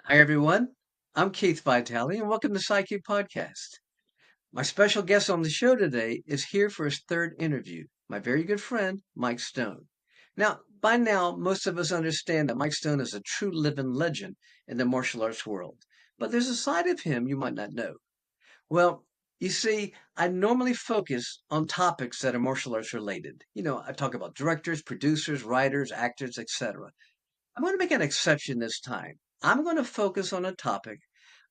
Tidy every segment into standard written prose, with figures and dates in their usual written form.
Hi, everyone. I'm Keith Vitali, and welcome to Sidekicks Podcast. My special guest on the show today is here for his third interview, my very good friend, Mike Stone. By now, most of us understand that Mike Stone is a true living legend in the martial arts world, but there's a side of him you might not know. Well, you see, I normally focus on topics that are martial arts related. I talk about directors, producers, writers, actors, etc. I'm going to make an exception this time. I'm going to focus on a topic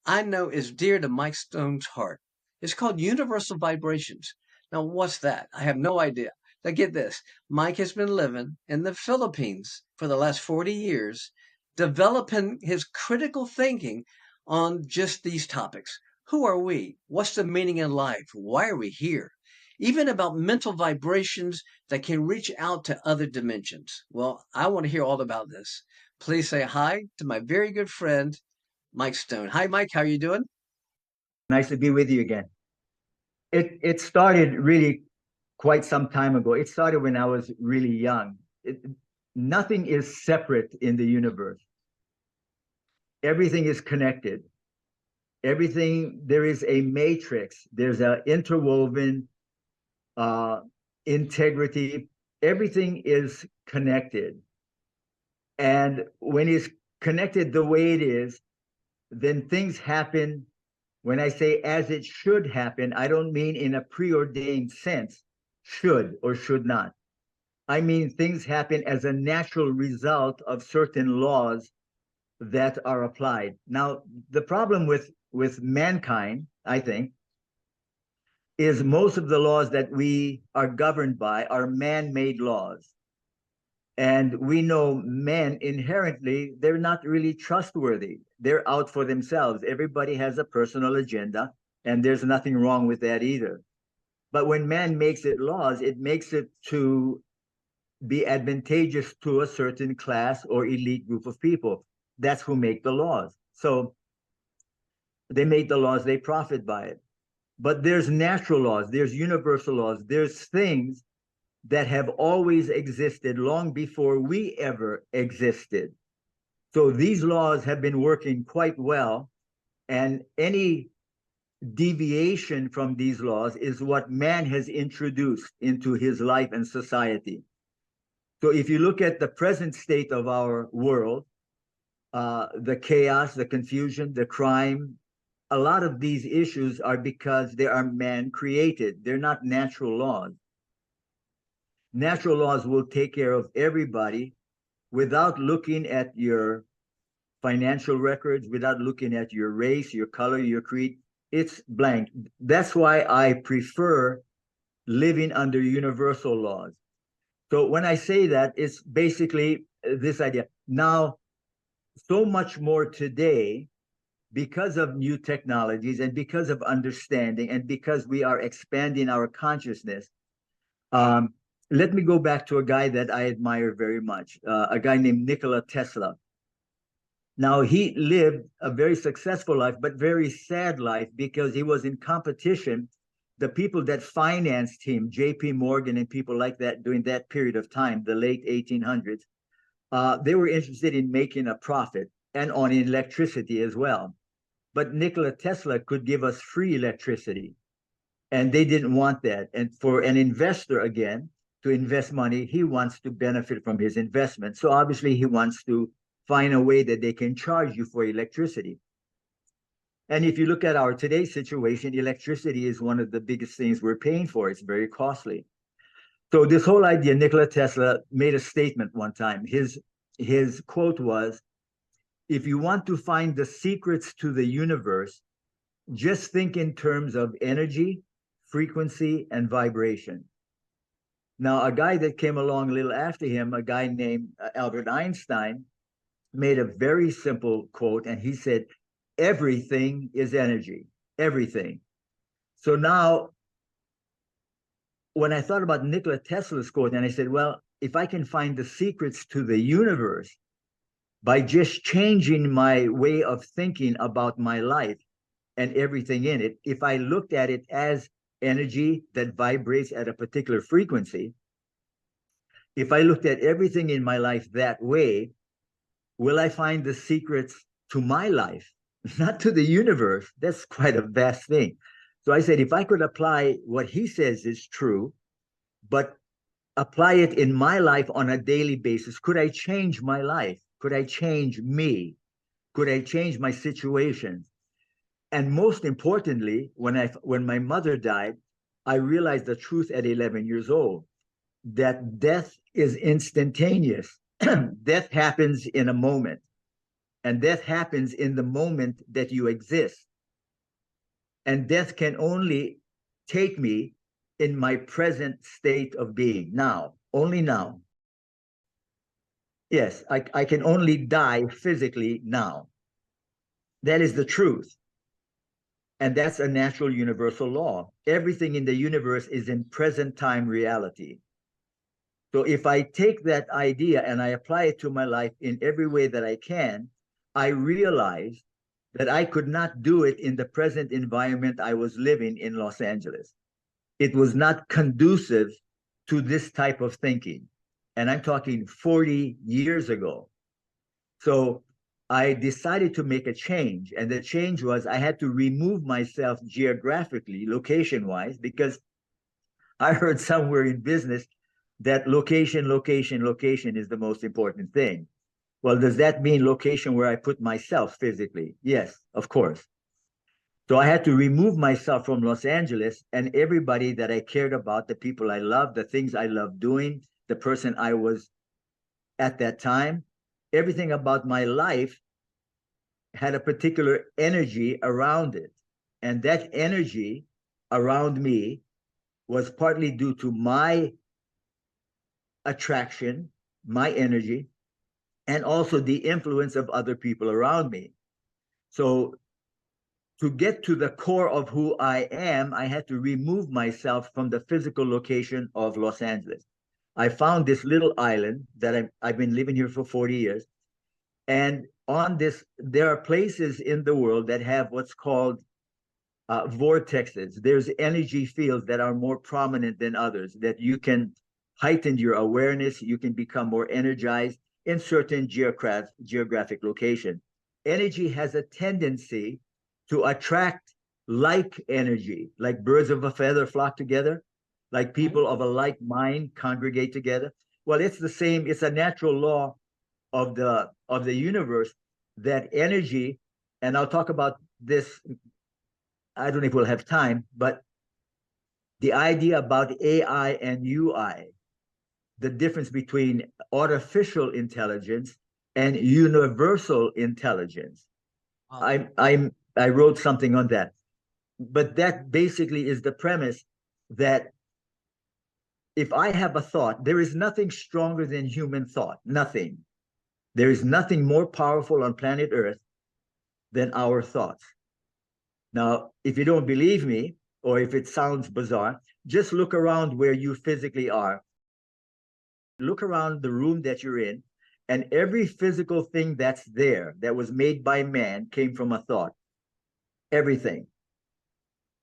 I know is dear to Mike Stone's heart. It's called universal vibrations. Now, what's that? I have no idea. Now, get this. Mike has been living in the Philippines for the last 40 years, developing his critical thinking on just these topics. Who are we? What's the meaning in life? Why are we here? Even about mental vibrations that can reach out to other dimensions. Well, I want to hear all about this. Please say hi to my very good friend, Mike Stone. Hi, Mike. How are you doing? Nice to be with you again. It started really quite some time ago. It started when I was really young. Nothing is separate in the universe. Everything is connected. Everything, there is a matrix. There's an interwoven uh, integrity. Everything is connected. And when it's connected the way it is, then things happen. When I say as it should happen, I don't mean in a preordained sense, should or should not. I mean things happen as a natural result of certain laws that are applied. Now, the problem with mankind, I think, is most of the laws that we are governed by are man-made laws. And we know men inherently, they're not really trustworthy. They're out for themselves. Everybody has a personal agenda, and there's nothing wrong with that either. But when man makes it laws, it makes it to be advantageous to a certain class or elite group of people. That's who make the laws. So they make the laws, they profit by it. But there's natural laws, there's universal laws, there's things that have always existed long before we ever existed. So these laws have been working quite well, and any deviation from these laws is what man has introduced into his life and society. So if you look at the present state of our world, the chaos, the confusion, the crime, a lot of these issues are because they are man created. They're not natural laws. Natural laws will take care of everybody without looking at your financial records, without looking at your race, your color, your creed. It's blank. That's why I prefer living under universal laws. So when I say that, it's basically this idea. Now, so much more today because of new technologies and because of understanding and because we are expanding our consciousness. Um, Let me go back to a guy that I admire very much, a guy named Nikola Tesla. Now, he lived a very successful life, but very sad life because he was in competition. The people that financed him, J.P. Morgan and people like that during that period of time, the late 1800s, they were interested in making a profit and on electricity as well. But Nikola Tesla could give us free electricity, and they didn't want that. And for an investor, again, to invest money, he wants to benefit from his investment. So obviously, he wants to find a way that they can charge you for electricity. And if you look at our today's situation, electricity is one of the biggest things we're paying for. It's very costly. So this whole idea, Nikola Tesla made a statement one time. His quote was, "If you want to find the secrets to the universe, just think in terms of energy, frequency, and vibration." Now, a guy that came along a little after him, a guy named Albert Einstein, made a very simple quote, and he said, "Everything is energy, everything." So now, when I thought about Nikola Tesla's quote, and I said, well, if I can find the secrets to the universe by just changing my way of thinking about my life and everything in it, if I looked at it as energy that vibrates at a particular frequency, if I looked at everything in my life that way, will I find the secrets to my life, not to the universe, that's quite a vast thing. So I said, if I could apply what he says is true, but apply it in my life on a daily basis, could I change my life? Could I change me? Could I change my situation? And most importantly, when my mother died, I realized the truth at 11 years old, that death is instantaneous. Death happens in a moment, and death happens in the moment that you exist. And death can only take me in my present state of being now, only now. Yes, I can only die physically now. That is the truth. And that's a natural universal law. Everything in the universe is in present time reality. So if I take that idea and I apply it to my life in every way that I can, I realize that I could not do it in the present environment I was living in Los Angeles. It was not conducive to this type of thinking. And I'm talking 40 years ago. So I decided to make a change. And the change was I had to remove myself geographically, location-wise, because I heard somewhere in business that location is the most important thing. Well, does that mean location where I put myself physically? Yes, of course. So I had to remove myself from Los Angeles and everybody that I cared about, the people I loved, the things I loved doing, the person I was at that time. Everything about my life had a particular energy around it. And that energy around me was partly due to my attraction, my energy, and also the influence of other people around me. So to get to the core of who I am, I had to remove myself from the physical location of Los Angeles. I found this little island that I've been living here for 40 years. And on this, there are places in the world that have what's called vortexes. There's energy fields that are more prominent than others, that you can heighten your awareness, you can become more energized in certain geographic location. Energy has a tendency to attract like energy, like birds of a feather flock together, like people of a like mind congregate together. Well, it's the same, it's a natural law of the universe, that energy, and I'll talk about this, I don't know if we'll have time, but the idea about AI and UI, the difference between artificial intelligence and universal intelligence. I wrote something on that. But that basically is the premise that if I have a thought, there is nothing stronger than human thought, nothing. There is nothing more powerful on planet Earth than our thoughts. Now, if you don't believe me, or if it sounds bizarre, just look around where you physically are. Look around the room that you're in, and every physical thing that's there that was made by man came from a thought. Everything.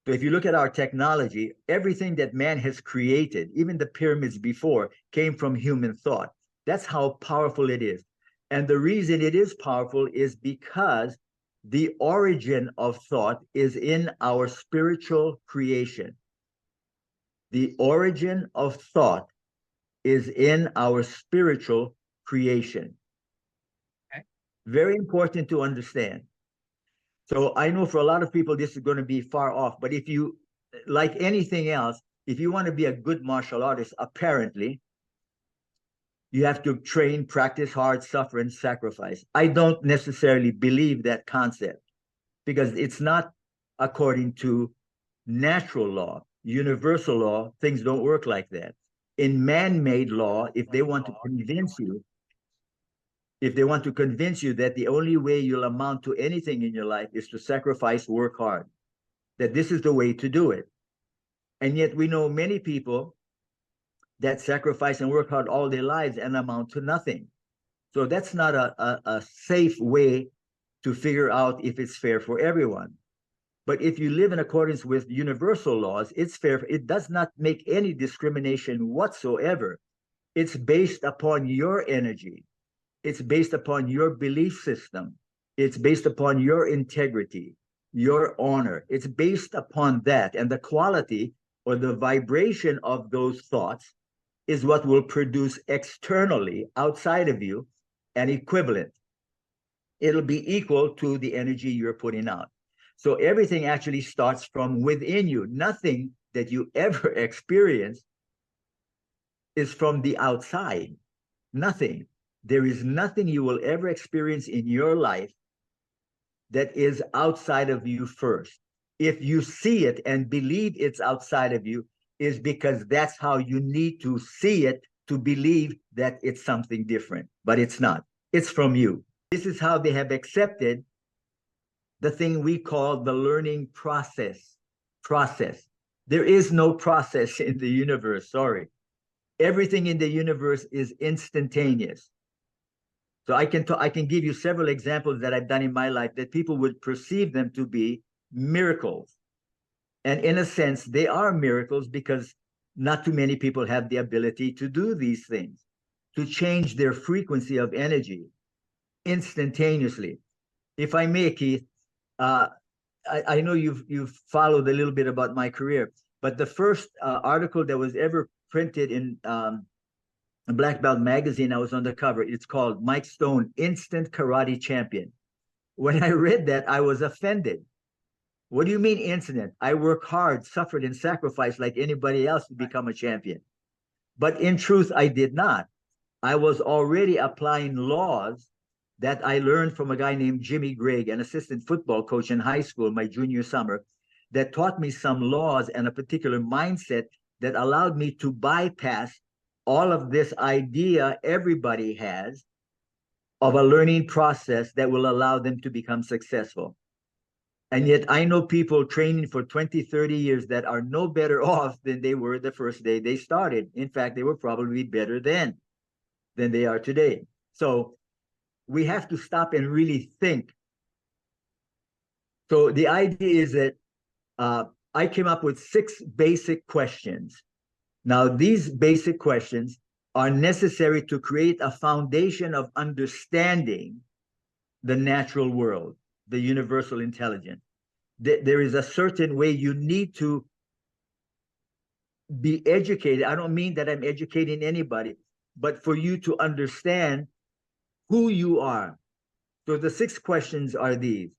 So if you look at our technology, everything that man has created, even the pyramids before, came from human thought. That's how powerful it is. And the reason it is powerful is because the origin of thought is in our spiritual creation. The origin of thought is in our spiritual creation. Okay. Very important to understand. So I know for a lot of people, this is going to be far off, but if you, like anything else, if you want to be a good martial artist, apparently, you have to train, practice hard, suffer, and sacrifice. I don't necessarily believe that concept because it's not according to natural law, universal law. Things don't work like that. In man-made law, if they want to convince you, that the only way you'll amount to anything in your life is to sacrifice, work hard, that this is the way to do it. And yet we know many people that sacrifice and work hard all their lives and amount to nothing. So that's not a safe way to figure out if it's fair for everyone. But if you live in accordance with universal laws, it's fair. It does not make any discrimination whatsoever. It's based upon your energy. It's based upon your belief system. It's based upon your integrity, your honor. It's based upon that. And the quality or the vibration of those thoughts is what will produce externally outside of you an equivalent. It'll be equal to the energy you're putting out. So everything actually starts from within you. Nothing that you ever experience is from the outside. Nothing. There is nothing you will ever experience in your life that is outside of you first. If you see it and believe it's outside of you, is because that's how you need to see it to believe that it's something different. But it's not. It's from you. This is how they have accepted the thing we call the learning process. Process. There is no process in the universe. Sorry. Everything in the universe is instantaneous. So I can give you several examples that I've done in my life that people would perceive them to be miracles. And in a sense, they are miracles because not too many people have the ability to do these things, to change their frequency of energy instantaneously. If I may, Keith, I know you've followed a little bit about my career, but the first article that was ever printed in Black Belt magazine, I was on the cover. It's called Mike Stone, Instant Karate Champion. When I read that, I was offended. What do you mean instant? I work hard, suffered, and sacrificed like anybody else to become a champion. But in truth, I did not. I was already applying laws that I learned from a guy named Jimmy Gregg, an assistant football coach in high school, my junior summer, that taught me some laws and a particular mindset that allowed me to bypass all of this idea everybody has of a learning process that will allow them to become successful. And yet I know people training for 20, 30 years that are no better off than they were the first day they started. In fact, they were probably better then than they are today. So we have to stop and really think. So the idea is that I came up with 6 basic questions. Now, these basic questions are necessary to create a foundation of understanding the natural world, the universal intelligence. There is a certain way you need to be educated. I don't mean that I'm educating anybody, but for you to understand who you are. So the 6 questions are these.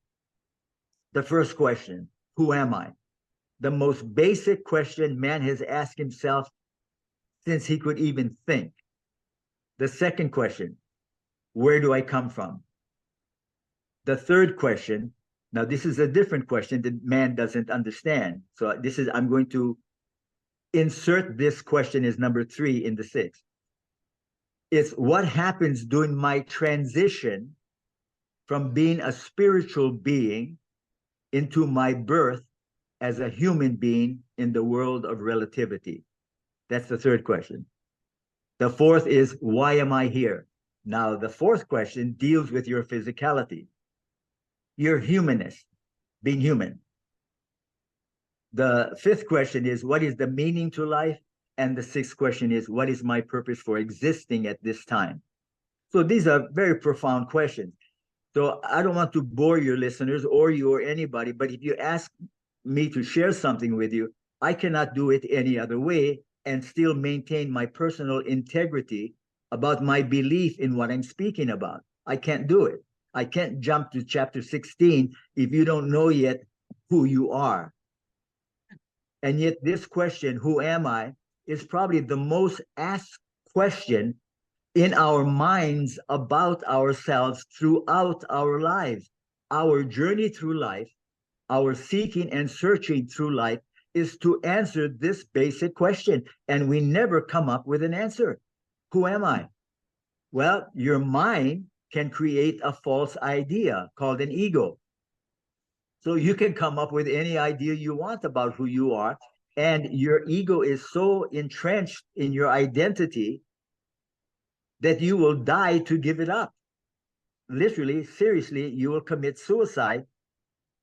The first question, who am I? The most basic question man has asked himself since he could even think. The second question, where do I come from? The third question, now this is a different question that man doesn't understand. So I'm going to insert this question as number 3 in the 6. It's what happens during my transition from being a spiritual being into my birth as a human being in the world of relativity. That's the third question. The fourth is, why am I here? Now, the fourth question deals with your physicality, your humanness, being human. The fifth question is, what is the meaning to life? And the sixth question is, what is my purpose for existing at this time? So these are very profound questions. So I don't want to bore your listeners or you or anybody, but if you ask me to share something with you, I cannot do it any other way and still maintain my personal integrity about my belief in what I'm speaking about. I can't do it. I can't jump to chapter 16 if you don't know yet who you are. And yet this question, who am I, is probably the most asked question in our minds about ourselves throughout our lives. Our journey through life, our seeking and searching through life is to answer this basic question. And we never come up with an answer. Who am I? Well, your mind can create a false idea called an ego. So you can come up with any idea you want about who you are. And your ego is so entrenched in your identity that you will die to give it up. Literally, seriously, you will commit suicide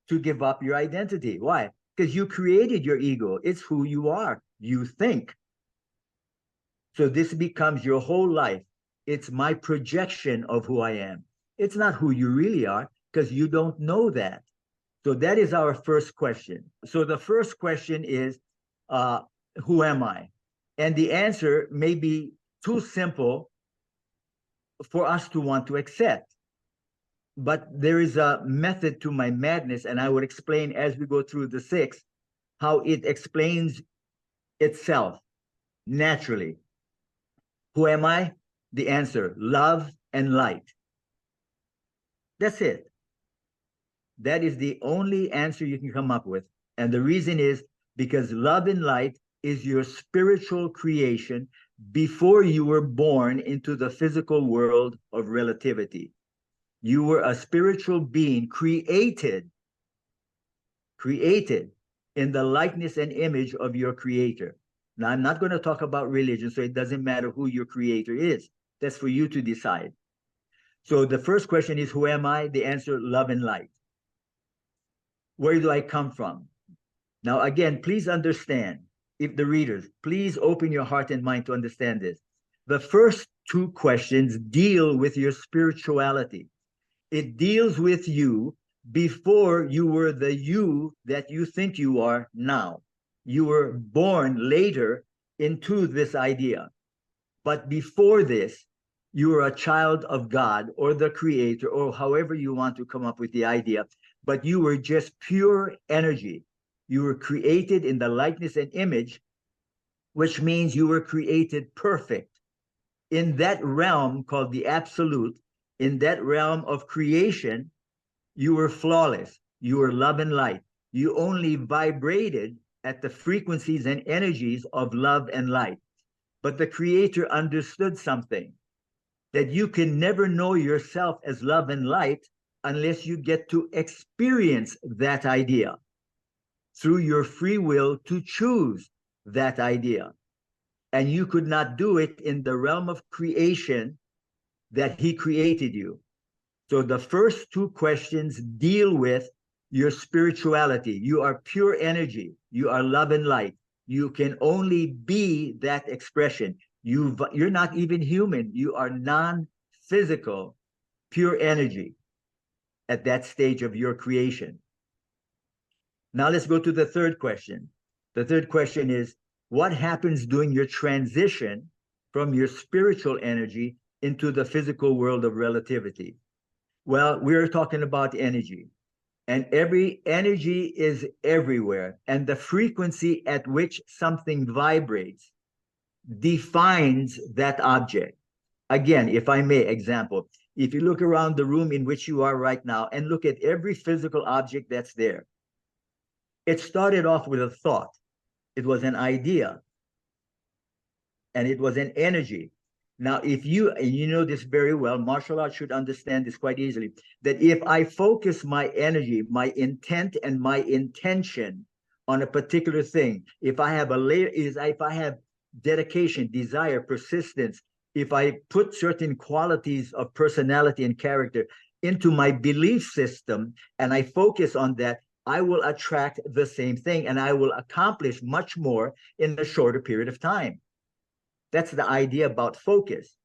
to give up your identity. Why? Because you created your ego. It's who you are. You think. So this becomes your whole life. It's my projection of who I am. It's not who you really are. because you don't know that. So that is our first question. So the first question is, uh, who am I? And the answer may be too simple for us to want to accept. But there is a method to my madness, and I would explain as we go through the six how it explains itself naturally. Who am I? The answer, love and light. That's it. That is the only answer you can come up with. And the reason is because love and light is your spiritual creation before you were born into the physical world of relativity. You were a spiritual being created in the likeness and image of your creator. Now, I'm not going to talk about religion, so it doesn't matter who your creator is. That's for you to decide. So the first question is, who am I? The answer, love and light. Where do I come from? Now, again, please understand, if the readers, please open your heart and mind to understand this. The first two questions deal with your spirituality. It deals with you before you were the you that you think you are now. You were born later into this idea. But before this, you were a child of God or the creator, or however you want to come up with the idea. But you were just pure energy. You were created in the likeness and image, which means you were created perfect. In that realm called the absolute, in that realm of creation, you were flawless. You were love and light. You only vibrated at the frequencies and energies of love and light. But the creator understood something, that you can never know yourself as love and light unless you get to experience that idea through your free will to choose that idea. And you could not do it in the realm of creation that he created you. So the first two questions deal with your spirituality. You are pure energy. You are love and light. You can only be that expression. You're not even human. You are non-physical, pure energy at that stage of your creation. Now let's go to the third question. The third question is, what happens during your transition from your spiritual energy into the physical world of relativity? Well, we're talking about energy, and every energy is everywhere, and the frequency at which something vibrates defines that object. Again, if I may, example, if you look around the room in which you are right now and look at every physical object that's there, it started off with a thought. It was an idea, and it was an energy. Now, if you, and you know this very well, martial arts should understand this quite easily, that if I focus my energy, my intent and my intention on a particular thing, if I have if I have dedication, desire, persistence, if I put certain qualities of personality and character into my belief system and I focus on that, I will attract the same thing and I will accomplish much more in a shorter period of time. That's the idea about focus.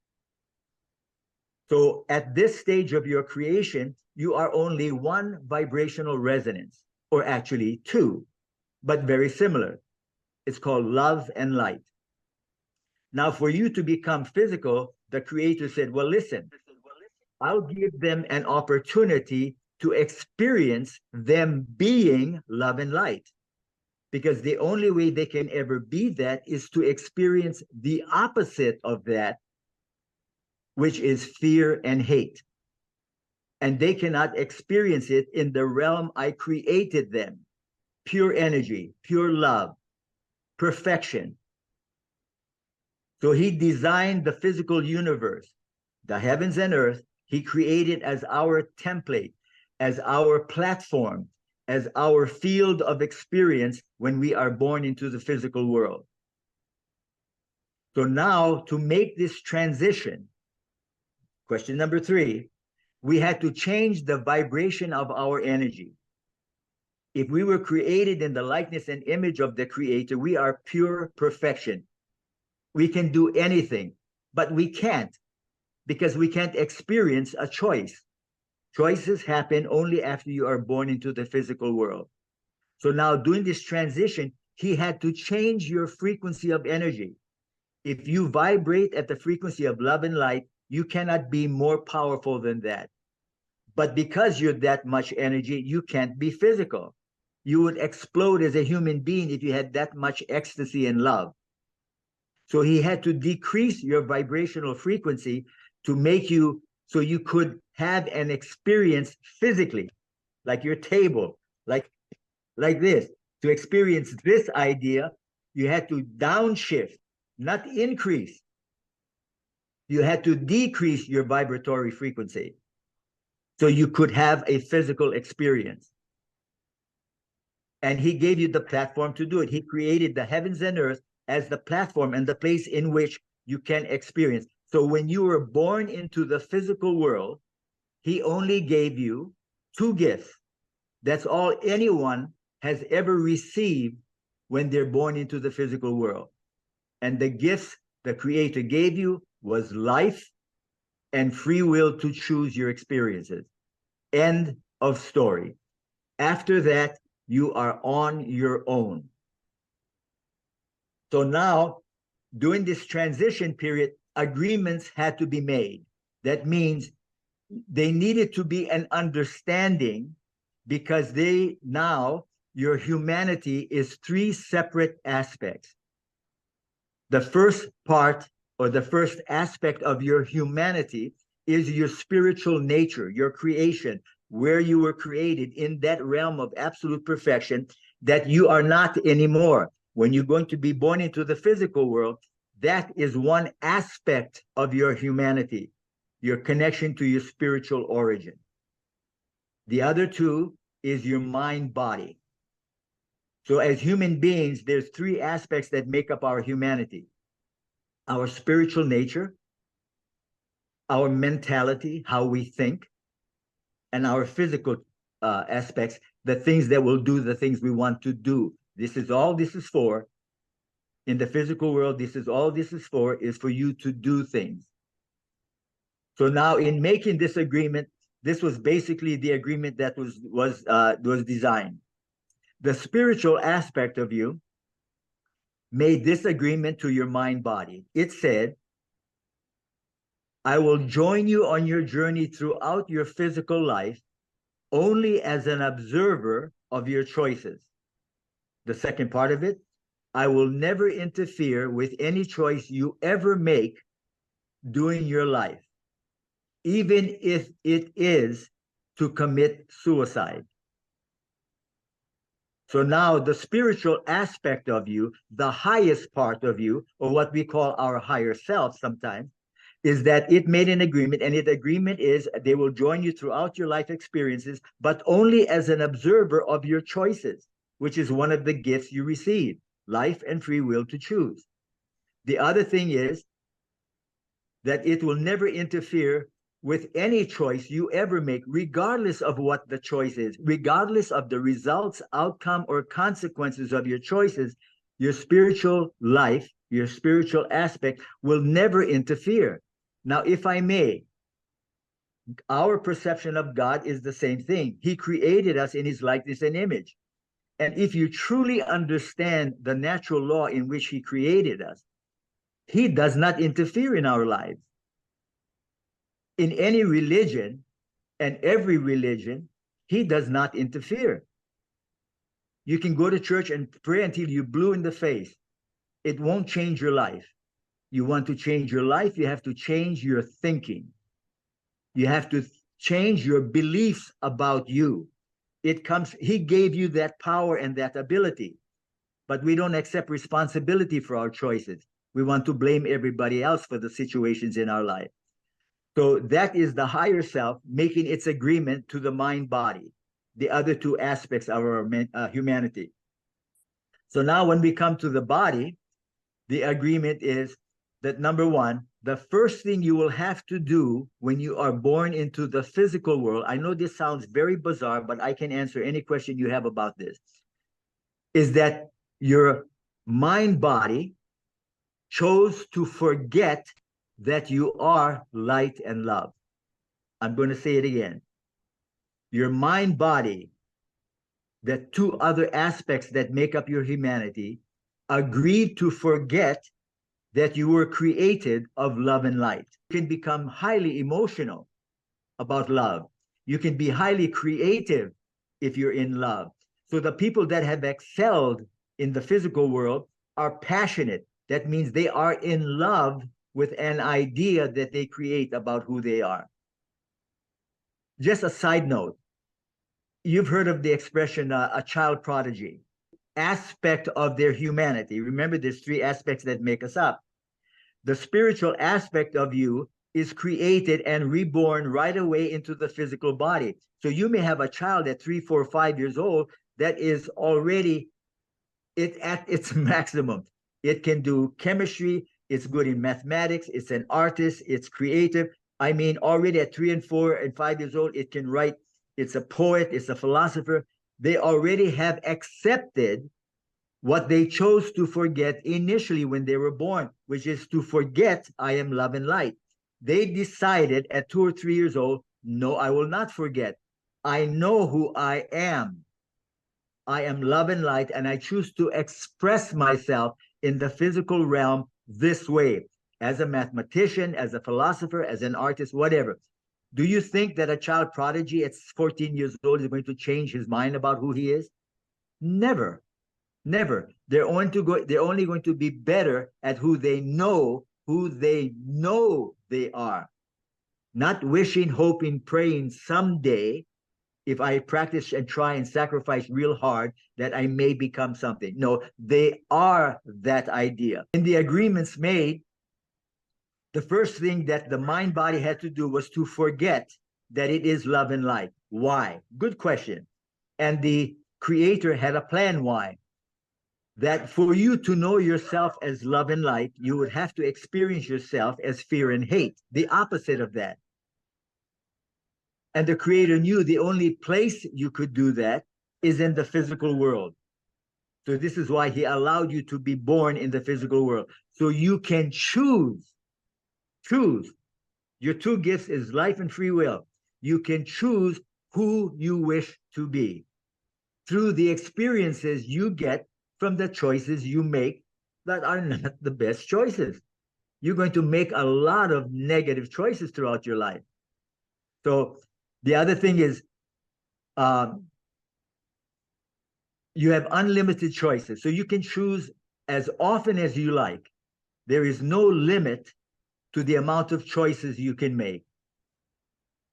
So at this stage of your creation, you are only one vibrational resonance, or actually two, but very similar. It's called love and light. Now, for you to become physical, the creator said, well, listen, I'll give them an opportunity to experience them being love and light. Because the only way they can ever be that is to experience the opposite of that, which is fear and hate. And they cannot experience it in the realm I created them. Pure energy, pure love, perfection. So he designed the physical universe, the heavens and earth. He created as our template, as our platform, as our field of experience when we are born into the physical world. So now, to make this transition, question number 3, we had to change the vibration of our energy. If we were created in the likeness and image of the creator, we are pure perfection. We can do anything, but we can't, because we can't experience a choice. Choices happen only after you are born into the physical world. So now, doing this transition, he had to change your frequency of energy. If you vibrate at the frequency of love and light, you cannot be more powerful than that. But because you're that much energy, you can't be physical. You would explode as a human being if you had that much ecstasy and love. So he had to decrease your vibrational frequency to make you so you could have an experience physically, like your table, like this. To experience this idea, you had to downshift, not increase. You had to decrease your vibratory frequency so you could have a physical experience. And he gave you the platform to do it. He created the heavens and earth as the platform and the place in which you can experience. So when you were born into the physical world, he only gave you two gifts. That's all anyone has ever received when they're born into the physical world. And the gifts the Creator gave you was life and free will to choose your experiences. End of story. After that, you are on your own. So now, during this transition period, agreements had to be made. That means they needed to be an understanding, because your humanity is three separate aspects. The first part, or the first aspect of your humanity, is your spiritual nature, your creation, where you were created in that realm of absolute perfection that you are not anymore. When you're going to be born into the physical world, that is one aspect of your humanity, your connection to your spiritual origin. The other two is your mind body. So as human beings, there's three aspects that make up our humanity: our spiritual nature, our mentality, how we think, and our physical aspects, the things that will do the things we want to do. This is all this is for. In the physical world, this is all this is for you to do things. So now, in making this agreement, this was basically the agreement that was designed. The spiritual aspect of you made this agreement to your mind body. It said, I will join you on your journey throughout your physical life only as an observer of your choices. The second part of it, I will never interfere with any choice you ever make during your life, even if it is to commit suicide. So now the spiritual aspect of you, the highest part of you, or what we call our higher self sometimes, is that it made an agreement, and the agreement is they will join you throughout your life experiences, but only as an observer of your choices, which is one of the gifts you receive, life and free will to choose. The other thing is that it will never interfere with any choice you ever make, regardless of what the choice is, regardless of the results, outcome, or consequences of your choices. Your spiritual life, your spiritual aspect will never interfere. Now, if I may, our perception of God is the same thing. He created us in his likeness and image. And if you truly understand the natural law in which he created us, he does not interfere in our lives. In any religion and every religion, he does not interfere. You can go to church and pray until you're blue in the face. It won't change your life. You want to change your life, you have to change your thinking. You have to change your beliefs about you. He gave you that power and that ability, but we don't accept responsibility for our choices. We want to blame everybody else for the situations in our life. So that is the higher self making its agreement to the mind body, the other two aspects of our humanity. So now when we come to the body, the agreement is that, number one, the first thing you will have to do when you are born into the physical world, I know this sounds very bizarre, but I can answer any question you have about this, is that your mind body chose to forget that you are light and love. I'm going to say it again. your mind body, the two other aspects that make up your humanity, agreed to forget that you were created of love and light. You can become highly emotional about love. You can be highly creative if you're in love. So the people that have excelled in the physical world are passionate. That means they are in love with an idea that they create about who they are. Just a side note, you've heard of the expression a child prodigy, aspect of their humanity. Remember, there's three aspects that make us up. The spiritual aspect of you is created and reborn right away into the physical body. So you may have a child at 3, 4, 5 years old that is already at its maximum. It can do chemistry, it's good in mathematics, it's an artist, it's creative. I mean, already at 3 and 4 and 5 years old, it can write, it's a poet, it's a philosopher. They already have accepted what they chose to forget initially when they were born, which is to forget I am love and light. They decided at 2 or 3 years old, no, I will not forget. I know who I am. I am love and light, and I choose to express myself in the physical realm this way, as a mathematician, as a philosopher, as an artist, whatever. Do you think that a child prodigy at 14 years old is going to change his mind about who he is? Never. Never. They're only going to be better at who they know they are. Not wishing, hoping, praying someday, if I practice and try and sacrifice real hard, that I may become something. No, they are that idea. In the agreements made, the first thing that the mind body had to do was to forget that it is love and light. Why? Good question. And the creator had a plan why. That for you to know yourself as love and light, you would have to experience yourself as fear and hate, the opposite of that. And the creator knew the only place you could do that is in the physical world. So this is why he allowed you to be born in the physical world. So you can choose. Your two gifts is life and free will. You can choose who you wish to be through the experiences you get from the choices you make that are not the best choices. You're going to make a lot of negative choices throughout your life. So the other thing is, you have unlimited choices. So you can choose as often as you like. There is no limit to the amount of choices you can make.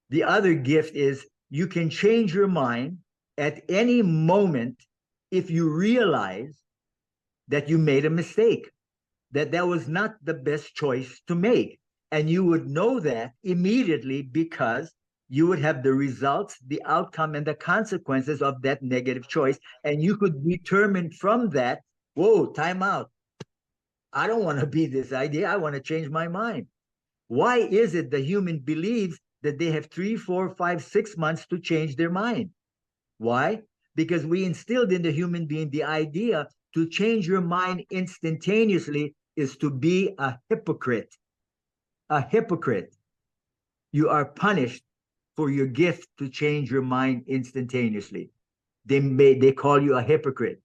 The other gift is you can change your mind at any moment if you realize that you made a mistake, that was not the best choice to make. And you would know that immediately because you would have the results, the outcome, and the consequences of that negative choice. And you could determine from that, whoa, time out. I don't want to be this idea. I want to change my mind. Why is it the human believes that they have 3, 4, 5, 6 months to change their mind? Why? Because we instilled in the human being the idea to change your mind instantaneously is to be a hypocrite. A hypocrite. You are punished for your gift to change your mind instantaneously. They call you a hypocrite.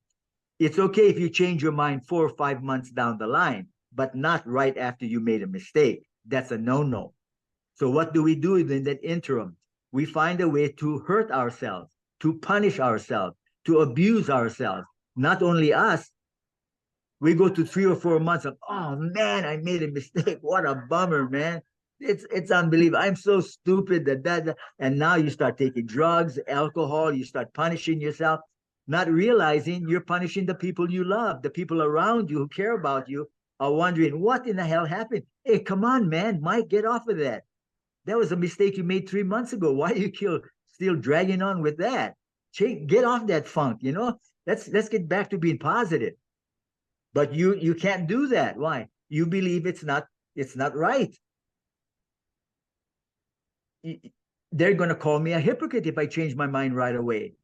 It's okay if you change your mind 4 or 5 months down the line, but not right after you made a mistake. That's a no-no. So what do we do in that interim? We find a way to hurt ourselves, to punish ourselves, to abuse ourselves. Not only us, we go to 3 or 4 months of, oh man, I made a mistake. What a bummer, man. It's unbelievable. I'm so stupid that. And now you start taking drugs, alcohol, you start punishing yourself, not realizing you're punishing the people you love. The people around you who care about you are wondering, what in the hell happened? Hey, come on, man, Mike, get off of that. That was a mistake you made 3 months ago. Why are you still dragging on with that? Get off that funk, you know? Let's get back to being positive. But you can't do that. Why? You believe it's not right. They're going to call me a hypocrite if I change my mind right away.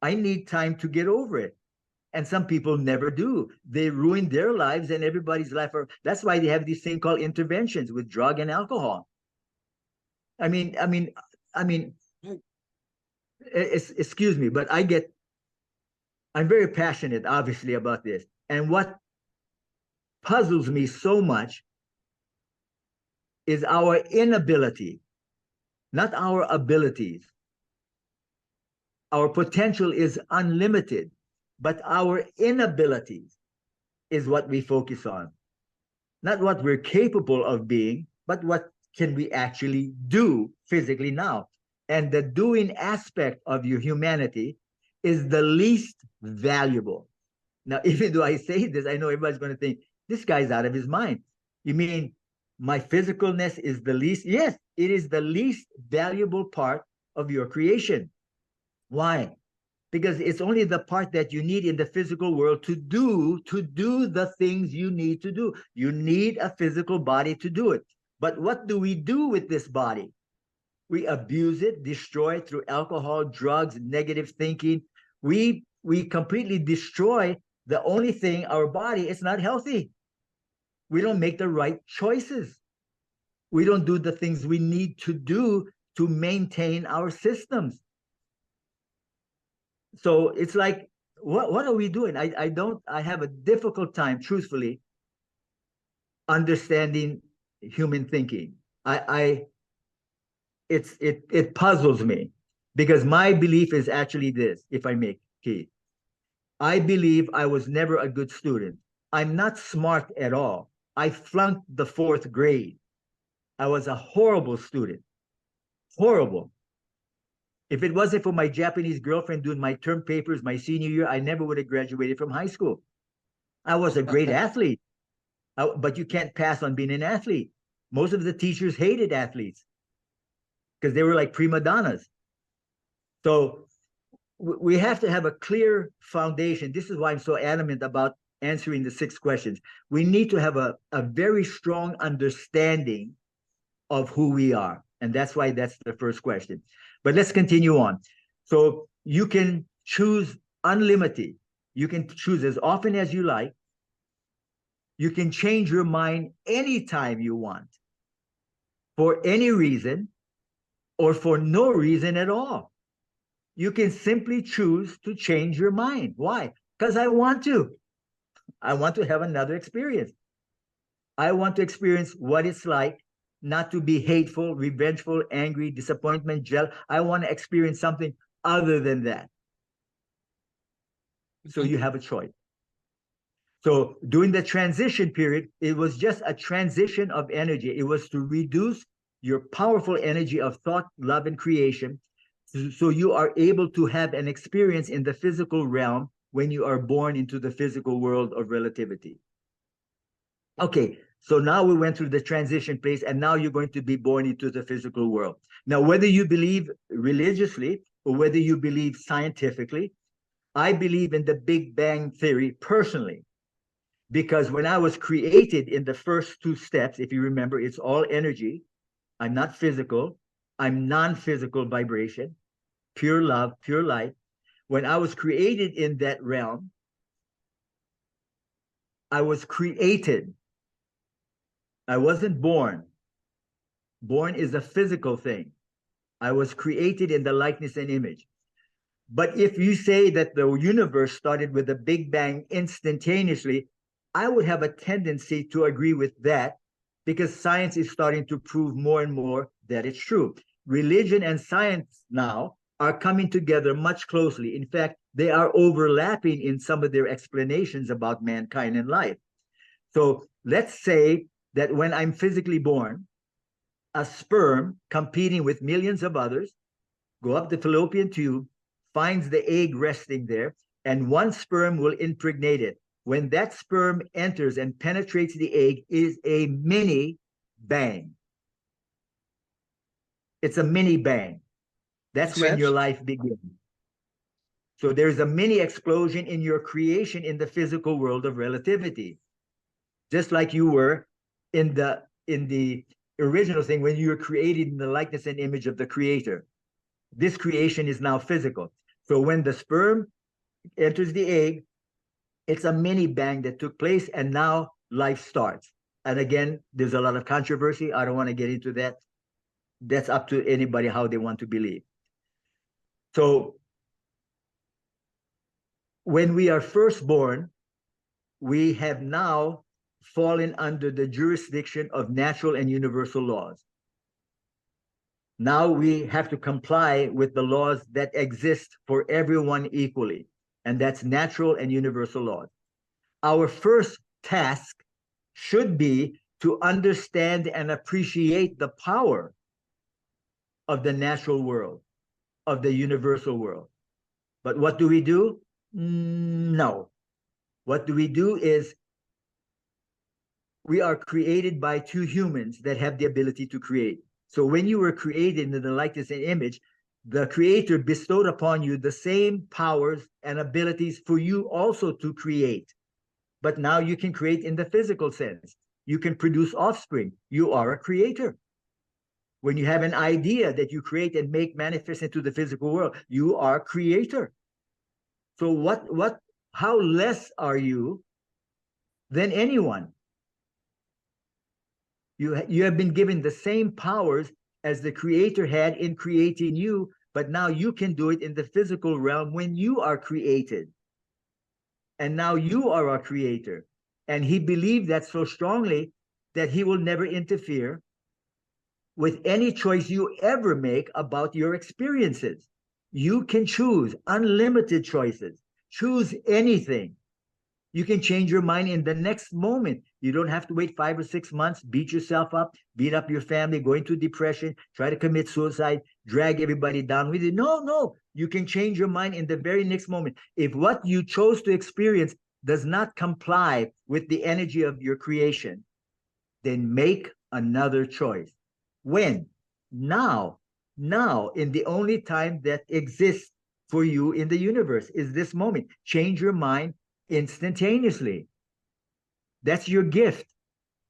I need time to get over it. And some people never do. They ruin their lives and everybody's life. That's why they have these thing called interventions with drug and alcohol. I mean, excuse me, but I'm very passionate, obviously, about this. And what puzzles me so much is our inability, not our abilities. Our potential is unlimited, but our inabilities is what we focus on. Not what we're capable of being, but what can we actually do physically now. And the doing aspect of your humanity is the least valuable. Now, even though I say this, I know everybody's going to think, this guy's out of his mind. You mean my physicalness is the least? Yes, it is the least valuable part of your creation. Why? Because it's only the part that you need in the physical world to do the things you need to do. You need a physical body to do it. But what do we do with this body? We abuse it, destroy it through alcohol, drugs, negative thinking. We completely destroy the only thing, our body is not healthy. We don't make the right choices. We don't do the things we need to do to maintain our systems. So it's like, what are we doing? I have a difficult time, truthfully, understanding human thinking. It puzzles me because my belief is actually this, if I make key. I believe I was never a good student. I'm not smart at all. I flunked the fourth grade. I was a horrible student. Horrible. If it wasn't for my Japanese girlfriend doing my term papers my senior year, I never would have graduated from high school. I was a great athlete, but you can't pass on being an athlete. Most of the teachers hated athletes because they were like prima donnas. So we have to have a clear foundation. This is why I'm so adamant about answering the 6 questions. We need to have a very strong understanding of who we are. And that's why that's the first question. But let's continue on. So you can choose unlimited. You can choose as often as you like. You can change your mind anytime you want, for any reason or for no reason at all. You can simply choose to change your mind. Why? Because I want to. I want to have another experience. I want to experience what it's like not to be hateful, revengeful, angry, disappointment, jealous. I want to experience something other than that. So you have a choice. So during the transition period, it was just a transition of energy. It was to reduce your powerful energy of thought, love, and creation, so you are able to have an experience in the physical realm when you are born into the physical world of relativity. Okay, so now we went through the transition phase, and now you're going to be born into the physical world. Now, whether you believe religiously or whether you believe scientifically, I believe in the Big Bang Theory personally, because when I was created in the first 2 steps, if you remember, it's all energy. I'm not physical. I'm non-physical vibration, pure love, pure light. When I was created in that realm, I was created. I wasn't born. Born is a physical thing. I was created in the likeness and image. But if you say that the universe started with a Big Bang instantaneously, I would have a tendency to agree with that, because science is starting to prove more and more that it's true. Religion and science now are coming together much closely. In fact, they are overlapping in some of their explanations about mankind and life. So let's say that when I'm physically born, a sperm competing with millions of others go up the fallopian tube, finds the egg resting there, and one sperm will impregnate it. When that sperm enters and penetrates the egg, is a mini bang. It's a mini bang. That's Makes when your sense. life begins. So there's a mini explosion in your creation in the physical world of relativity. Just like you were in the original thing when you were created in the likeness and image of the creator. This creation is now physical. So when the sperm enters the egg, it's a mini bang that took place, and now life starts. And again, there's a lot of controversy. I don't want to get into that. That's up to anybody how they want to believe. So when we are first born, we have now fallen under the jurisdiction of natural and universal laws. Now we have to comply with the laws that exist for everyone equally, and that's natural and universal laws. Our first task should be to understand and appreciate the power of the natural world, of the universal world. But what do we do? No. What do we do is we are created by two humans that have the ability to create. So when you were created in the likeness and image, the creator bestowed upon you the same powers and abilities for you also to create. But now you can create in the physical sense. You can produce offspring. You are a creator. When you have an idea that you create and make manifest into the physical world, you are a creator. So how less are you than anyone? You have been given the same powers as the creator had in creating you, but now you can do it in the physical realm when you are created. And now you are our creator. And he believed that so strongly that he will never interfere with any choice you ever make about your experiences. You can choose unlimited choices. Choose anything. You can change your mind in the next moment. You don't have to wait 5 or 6 months, beat yourself up, beat up your family, go into depression, try to commit suicide, drag everybody down with you. No. You can change your mind in the very next moment. If what you chose to experience does not comply with the energy of your creation, then make another choice. When? Now, in the only time that exists for you in the universe is this moment. Change your mind instantaneously. That's your gift.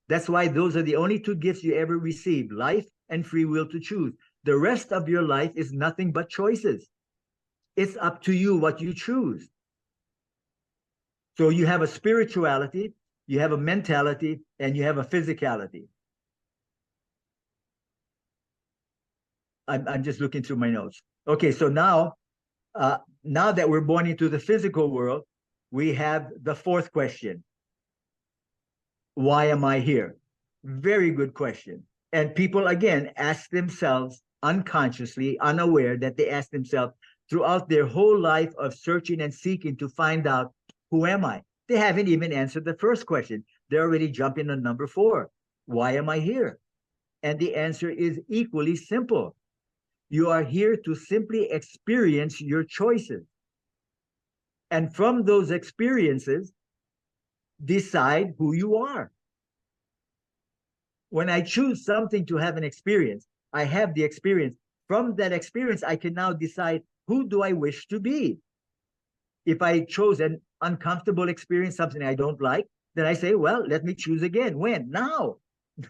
That's why those are the only two gifts you ever receive, life and free will to choose. The rest of your life is nothing but choices. It's up to you what you choose. So you have a spirituality, you have a mentality, and you have a physicality. I'm just looking through my notes. Okay, so now that we're born into the physical world, we have the fourth question. Why am I here? Very good question. And people, again, ask themselves unconsciously, unaware that they ask themselves throughout their whole life of searching and seeking to find out, who am I? They haven't even answered the first question. They're already jumping on number 4. Why am I here? And the answer is equally simple. You are here to simply experience your choices. And from those experiences, decide who you are. When I choose something to have an experience, I have the experience. From that experience, I can now decide, who do I wish to be? If I chose an uncomfortable experience, something I don't like, then I say, well, let me choose again. When? Now.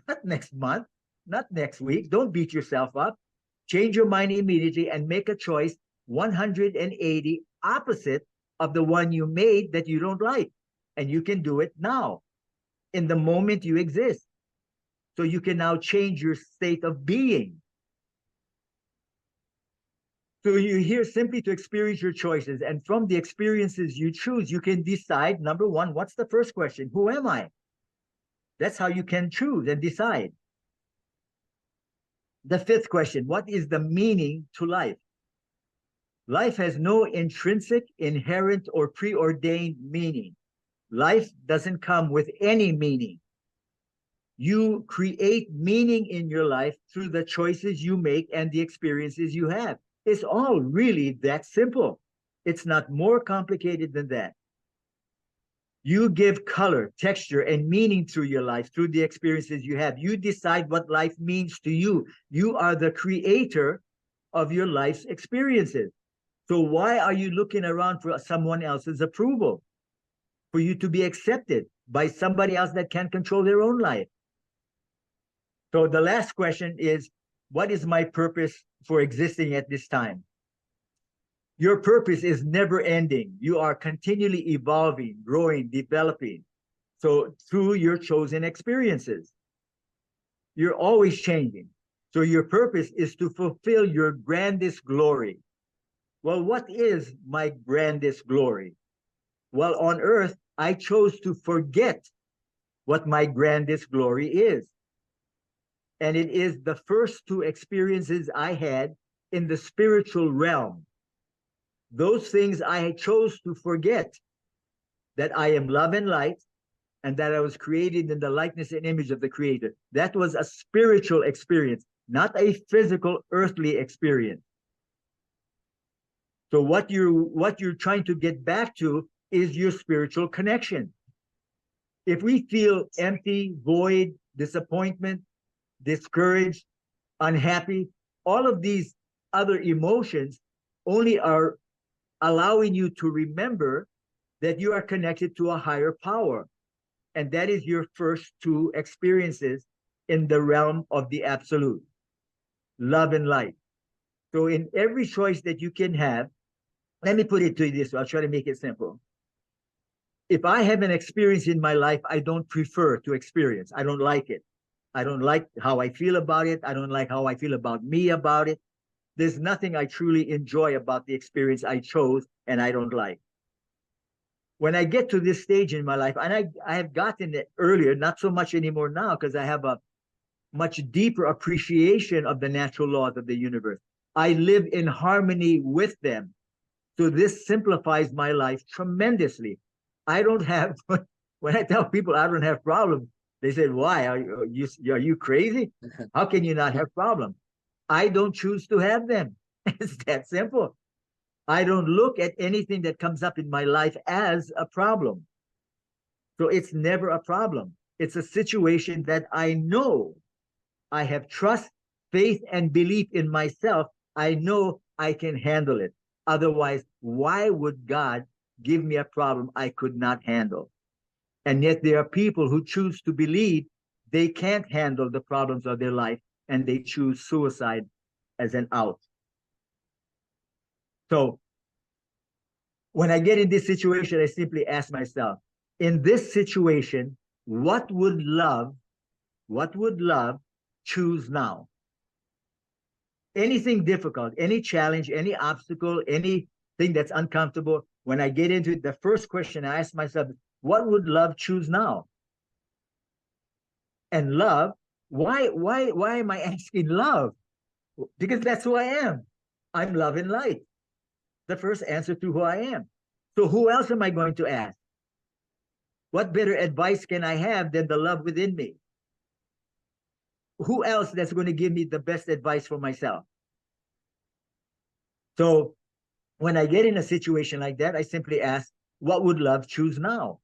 Not next month, not next week. Don't beat yourself up. Change your mind immediately and make a choice 180 opposite of the one you made that you don't like. And you can do it now, in the moment you exist. So you can now change your state of being. So you're here simply to experience your choices. And from the experiences you choose, you can decide, number 1, what's the first question? Who am I? That's how you can choose and decide. The 5th question, what is the meaning to life? Life has no intrinsic, inherent, or preordained meaning. Life doesn't come with any meaning. You create meaning in your life through the choices you make and the experiences you have. It's all really that simple. It's not more complicated than that. You give color, texture, and meaning through your life, through the experiences you have. You decide what life means to you. You are the creator of your life's experiences. So why are you looking around for someone else's approval? For you to be accepted by somebody else that can't control their own life. So the last question is, what is my purpose for existing at this time? Your purpose is never ending. You are continually evolving, growing, developing. So through your chosen experiences, you're always changing. So your purpose is to fulfill your grandest glory. Well, what is my grandest glory? Well, on earth, I chose to forget what my grandest glory is. And it is the first two experiences I had in the spiritual realm. Those things I chose to forget, that I am love and light, and that I was created in the likeness and image of the Creator. That was a spiritual experience, not a physical, earthly experience. So what you're trying to get back to is your spiritual connection. If we feel empty, void, disappointment, discouraged, unhappy, all of these other emotions only are allowing you to remember that you are connected to a higher power. And that is your first two experiences in the realm of the absolute, love and light. So in every choice that you can have, let me put it to you this way. I'll try to make it simple. If I have an experience in my life I don't prefer to experience, I don't like it. I don't like how I feel about it. I don't like how I feel about me about it. There's nothing I truly enjoy about the experience I chose and I don't like. When I get to this stage in my life, and I have gotten it earlier, not so much anymore now, because I have a much deeper appreciation of the natural laws of the universe. I live in harmony with them. So this simplifies my life tremendously. I don't have, when I tell people I don't have problems, they say, why? Are you crazy? How can you not have problems? I don't choose to have them. It's that simple. I don't look at anything that comes up in my life as a problem. So it's never a problem. It's a situation that I know. I have trust, faith, and belief in myself. I know I can handle it. Otherwise, why would God give me a problem I could not handle? And yet there are people who choose to believe they can't handle the problems of their life and they choose suicide as an out. So when I get in this situation, I simply ask myself, in this situation, what would love choose now? Anything difficult, any challenge, any obstacle, anything that's uncomfortable, when I get into it, the first question I ask myself, what would love choose now? And love, why am I asking love? Because that's who I am. I'm love and light. The first answer to who I am. So who else am I going to ask? What better advice can I have than the love within me? Who else that's going to give me the best advice for myself? So when I get in a situation like that, I simply ask, what would love choose now?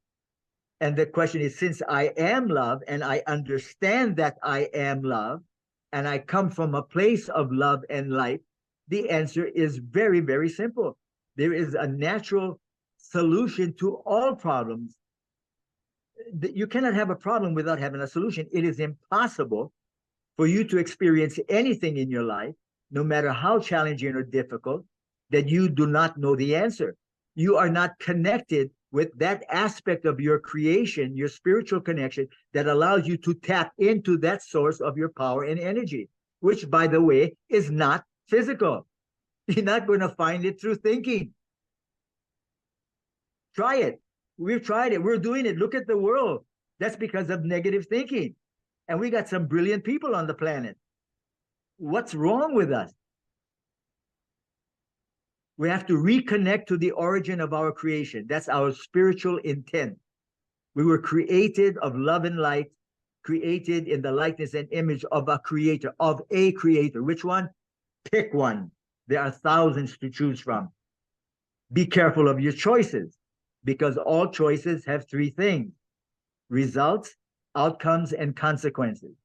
And the question is, since I am love and I understand that I am love and I come from a place of love and light, the answer is very, very simple. There is a natural solution to all problems. You cannot have a problem without having a solution. It is impossible for you to experience anything in your life, no matter how challenging or difficult, that you do not know the answer. You are not connected with that aspect of your creation, your spiritual connection that allows you to tap into that source of your power and energy, which, by the way, is not physical. You're not going to find it through thinking. Try it. We've tried it. We're doing it. Look at the world. That's because of negative thinking. And we got some brilliant people on the planet. What's wrong with us? We have to reconnect to the origin of our creation. That's our spiritual intent. We were created of love and light, created in the likeness and image of a creator, of a creator. Which one? Pick one. There are thousands to choose from. Be careful of your choices, because all choices have three things: results, outcomes, and consequences.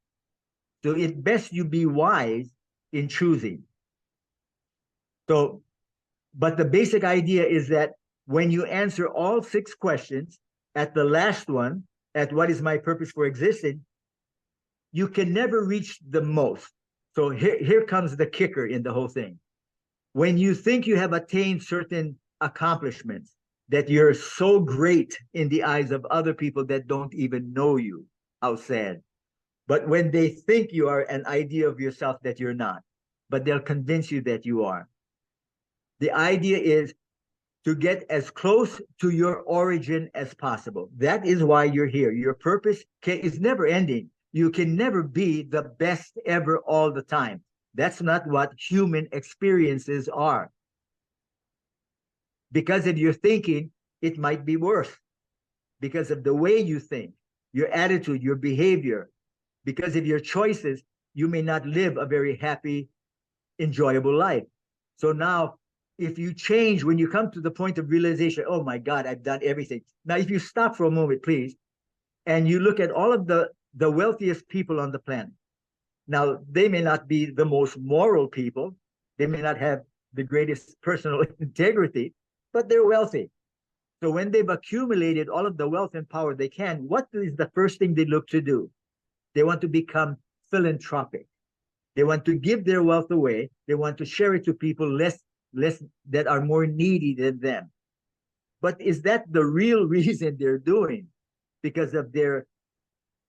So it's best you be wise in choosing. So, but the basic idea is that when you answer all six questions, at the last one, at what is my purpose for existing, you can never reach the most. So here comes the kicker in the whole thing. When you think you have attained certain accomplishments, that you're so great in the eyes of other people that don't even know you, how sad. But when they think you are an idea of yourself that you're not, but they'll convince you that you are. The idea is to get as close to your origin as possible. That is why you're here. Your purpose is never ending. You can never be the best ever all the time. That's not what human experiences are. Because of your thinking, it might be worse. Because of the way you think, your attitude, your behavior, because of your choices, you may not live a very happy, enjoyable life. So now, if you change, when you come to the point of realization, oh my God, I've done everything. Now, if you stop for a moment, please, and you look at all of the wealthiest people on the planet. Now, they may not be the most moral people. They may not have the greatest personal integrity, but they're wealthy. So when they've accumulated all of the wealth and power they can, what is the first thing they look to do? They want to become philanthropic. They want to give their wealth away. They want to share it to people less that are more needy than them. But is that the real reason they're doing? Because of their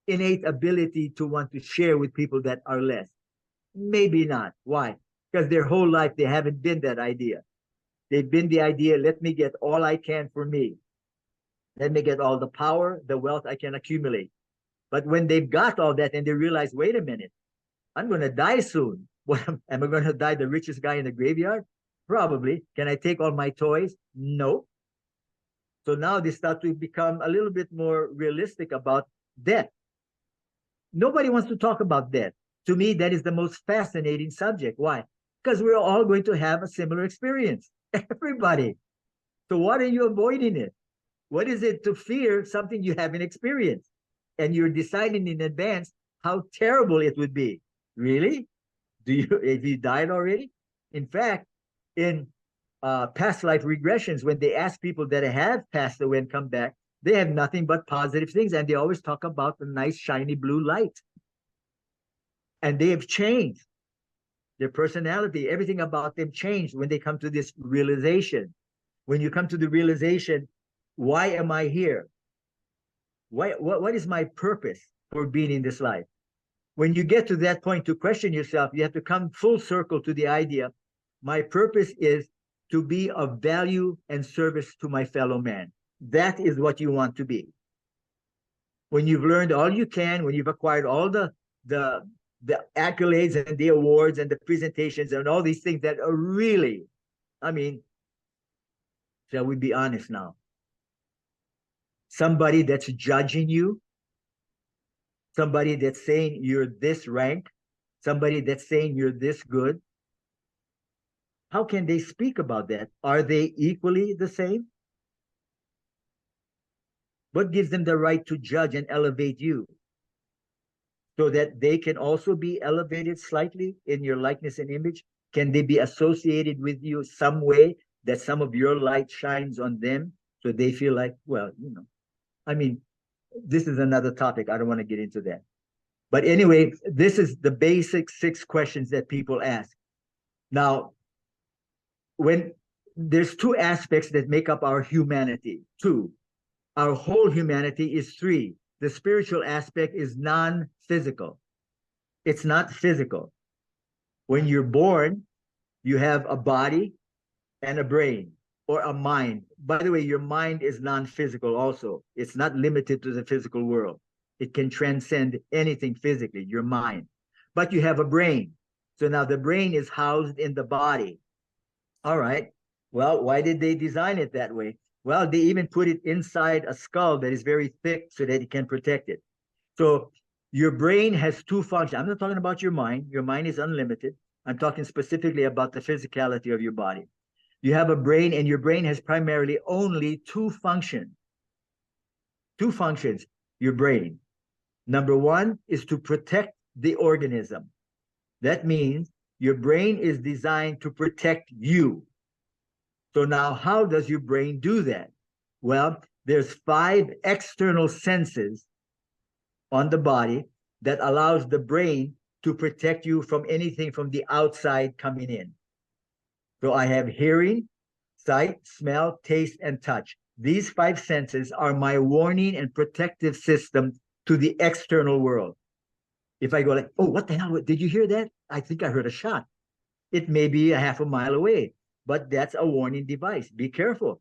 innate ability to want to share with people that are less? Maybe not. Why? Because their whole life they haven't been that idea. They've been the idea, let me get all I can for me. Let me get all the power, the wealth I can accumulate. But when they've got all that and they realize, wait a minute, I'm going to die soon. What, am I going to die the richest guy in the graveyard? Probably. Can I take all my toys? No. So now they start to become a little bit more realistic about death. Nobody wants to talk about death. To me, that is the most fascinating subject. Why? Because we're all going to have a similar experience. Everybody. So what are you avoiding it? What is it to fear something you haven't experienced? And you're deciding in advance how terrible it would be. Really? If you died already? In fact, in past life regressions, when they ask people that have passed away and come back, they have nothing but positive things. And they always talk about the nice, shiny blue light. And they have changed. Their personality, everything about them changed when they come to this realization. When you come to the realization, why am I here? What is my purpose for being in this life? When you get to that point to question yourself, you have to come full circle to the idea, my purpose is to be of value and service to my fellow man. That is what you want to be. When you've learned all you can, when you've acquired all the accolades and the awards and the presentations and all these things that are really, I mean, shall we be honest now? Somebody that's judging you, somebody that's saying you're this rank, somebody that's saying you're this good. How can they speak about that? Are they equally the same? What gives them the right to judge and elevate you? So that they can also be elevated slightly in your likeness and image? Can they be associated with you some way that some of your light shines on them so they feel like, well, I mean, this is another topic. I don't want to get into that. But anyway, this is the basic 6 questions that people ask. Now, when there's 2 aspects that make up our humanity, 2. Our whole humanity is 3. The spiritual aspect is non-physical. It's not physical. When you're born, you have a body and a brain or a mind. By the way, your mind is non-physical also. It's not limited to the physical world. It can transcend anything physically, your mind. But you have a brain. So now the brain is housed in the body. All right. Well, why did they design it that way? Well, they even put it inside a skull that is very thick so that it can protect it. So your brain has 2 functions. I'm not talking about your mind. Your mind is unlimited. I'm talking specifically about the physicality of your body. You have a brain, and your brain has primarily only 2 functions. 2 functions, your brain. Number 1 is to protect the organism. That means your brain is designed to protect you. So now, how does your brain do that? Well, there's 5 external senses on the body that allows the brain to protect you from anything from the outside coming in. So I have hearing, sight, smell, taste, and touch. These 5 senses are my warning and protective system to the external world. If I go like, oh, what the hell? Did you hear that? I think I heard a shot. It may be a half a mile away. but that's a warning device. Be careful.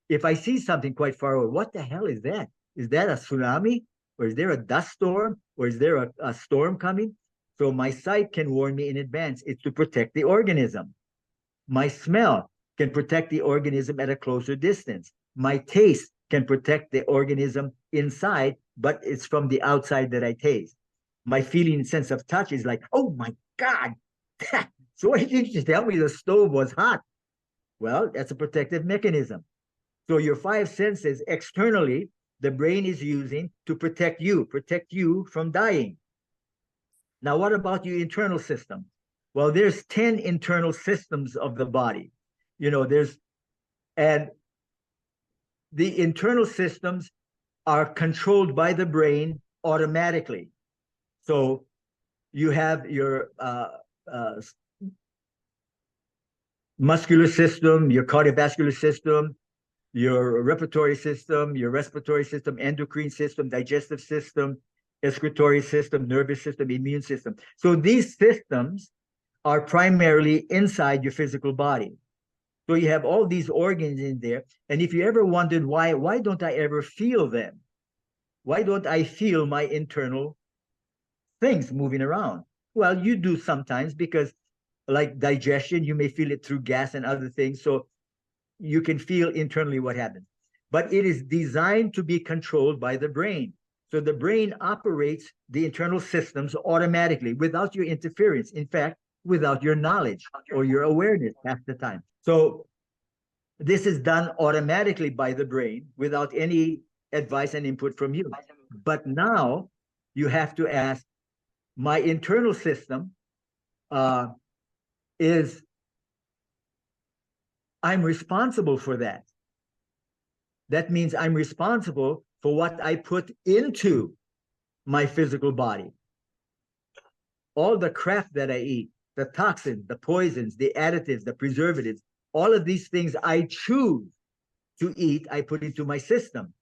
If I see something quite far away, what the hell is that? Is that a tsunami? Or is there a dust storm? Or is there a storm coming? So my sight can warn me in advance. It's to protect the organism. My smell can protect the organism at a closer distance. My taste can protect the organism inside, but it's from the outside that I taste. My feeling and sense of touch is like, oh my God, so why didn't you tell me the stove was hot? Well, that's a protective mechanism. So your five senses externally, the brain is using to protect you from dying. Now, what about your internal system? Well, there's 10 internal systems of the body. And the internal systems are controlled by the brain automatically. So you have your muscular system, your cardiovascular system, your repertory system, your respiratory system, endocrine system, digestive system, excretory system, nervous system, immune system. So these systems are primarily inside your physical body. So you have all these organs in there. And if you ever wondered why don't I ever feel them? Why don't I feel my internal things moving around? Well, you do sometimes because like digestion, you may feel it through gas and other things. So you can feel internally what happens. But it is designed to be controlled by the brain. So the brain operates the internal systems automatically without your interference. In fact, without your knowledge or your awareness half the time. So this is done automatically by the brain without any advice and input from you. But now you have to ask, my internal system is, I'm responsible for that. That means I'm responsible for what I put into my physical body. All the crap that I eat, the toxins, the poisons, the additives, the preservatives, all of these things I choose to eat, I put into my system.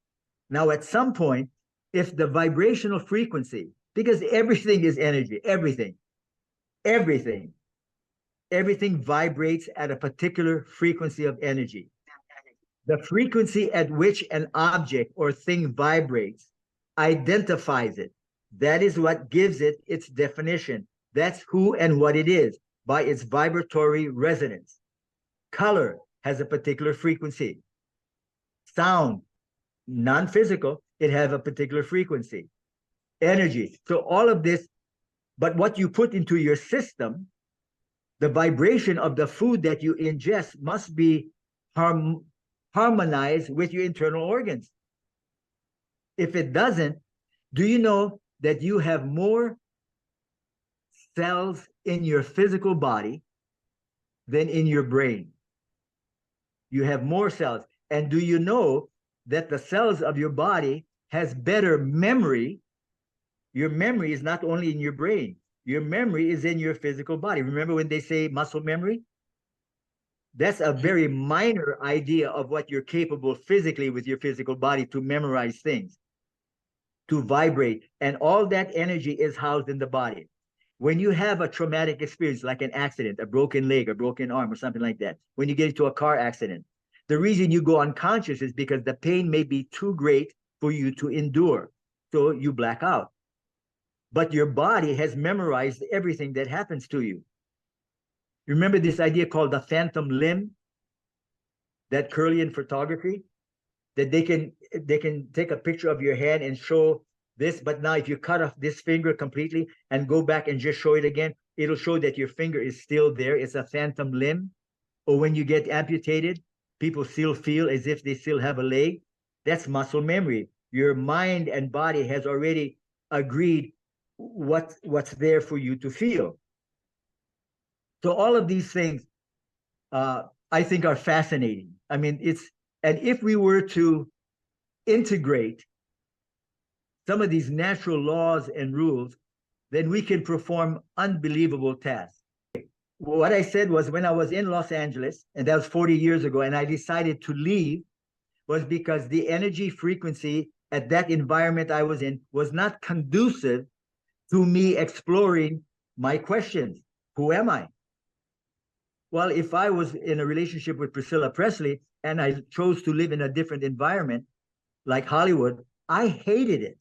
Now, at some point, if the vibrational frequency, because everything is energy, everything vibrates at a particular frequency of energy. The frequency at which an object or thing vibrates identifies it. That is what gives it its definition. That's who and what it is by its vibratory resonance. Color has a particular frequency. Sound, non-physical, it has a particular frequency. Energy. So all of this, but what you put into your system, the vibration of the food that you ingest must be harmonized with your internal organs. If it doesn't, do you know that you have more cells in your physical body than in your brain? You have more cells. And do you know that the cells of your body has better memory? Your memory is not only in your brain. Your memory is in your physical body. Remember when they say muscle memory? That's a very minor idea of what you're capable physically with your physical body to memorize things, to vibrate. And all that energy is housed in the body. When you have a traumatic experience, like an accident, a broken leg, a broken arm, or something like that, when you get into a car accident, the reason you go unconscious is because the pain may be too great for you to endure. So you black out. But your body has memorized everything that happens to you. Remember this idea called the phantom limb, that Curlian photography, that they can take a picture of your hand and show this, but now if you cut off this finger completely and go back and just show it again, it'll show that your finger is still there. It's a phantom limb. Or when you get amputated, people still feel as if they still have a leg. That's muscle memory. Your mind and body has already agreed what's there for you to feel. So all of these things, I think, are fascinating. I mean, and if we were to integrate some of these natural laws and rules, then we can perform unbelievable tasks. What I said was, when I was in Los Angeles, and that was 40 years ago, and I decided to leave, was because the energy frequency at that environment I was in was not conducive to me exploring my questions. Who am I? Well, if I was in a relationship with Priscilla Presley and I chose to live in a different environment like Hollywood, I hated it.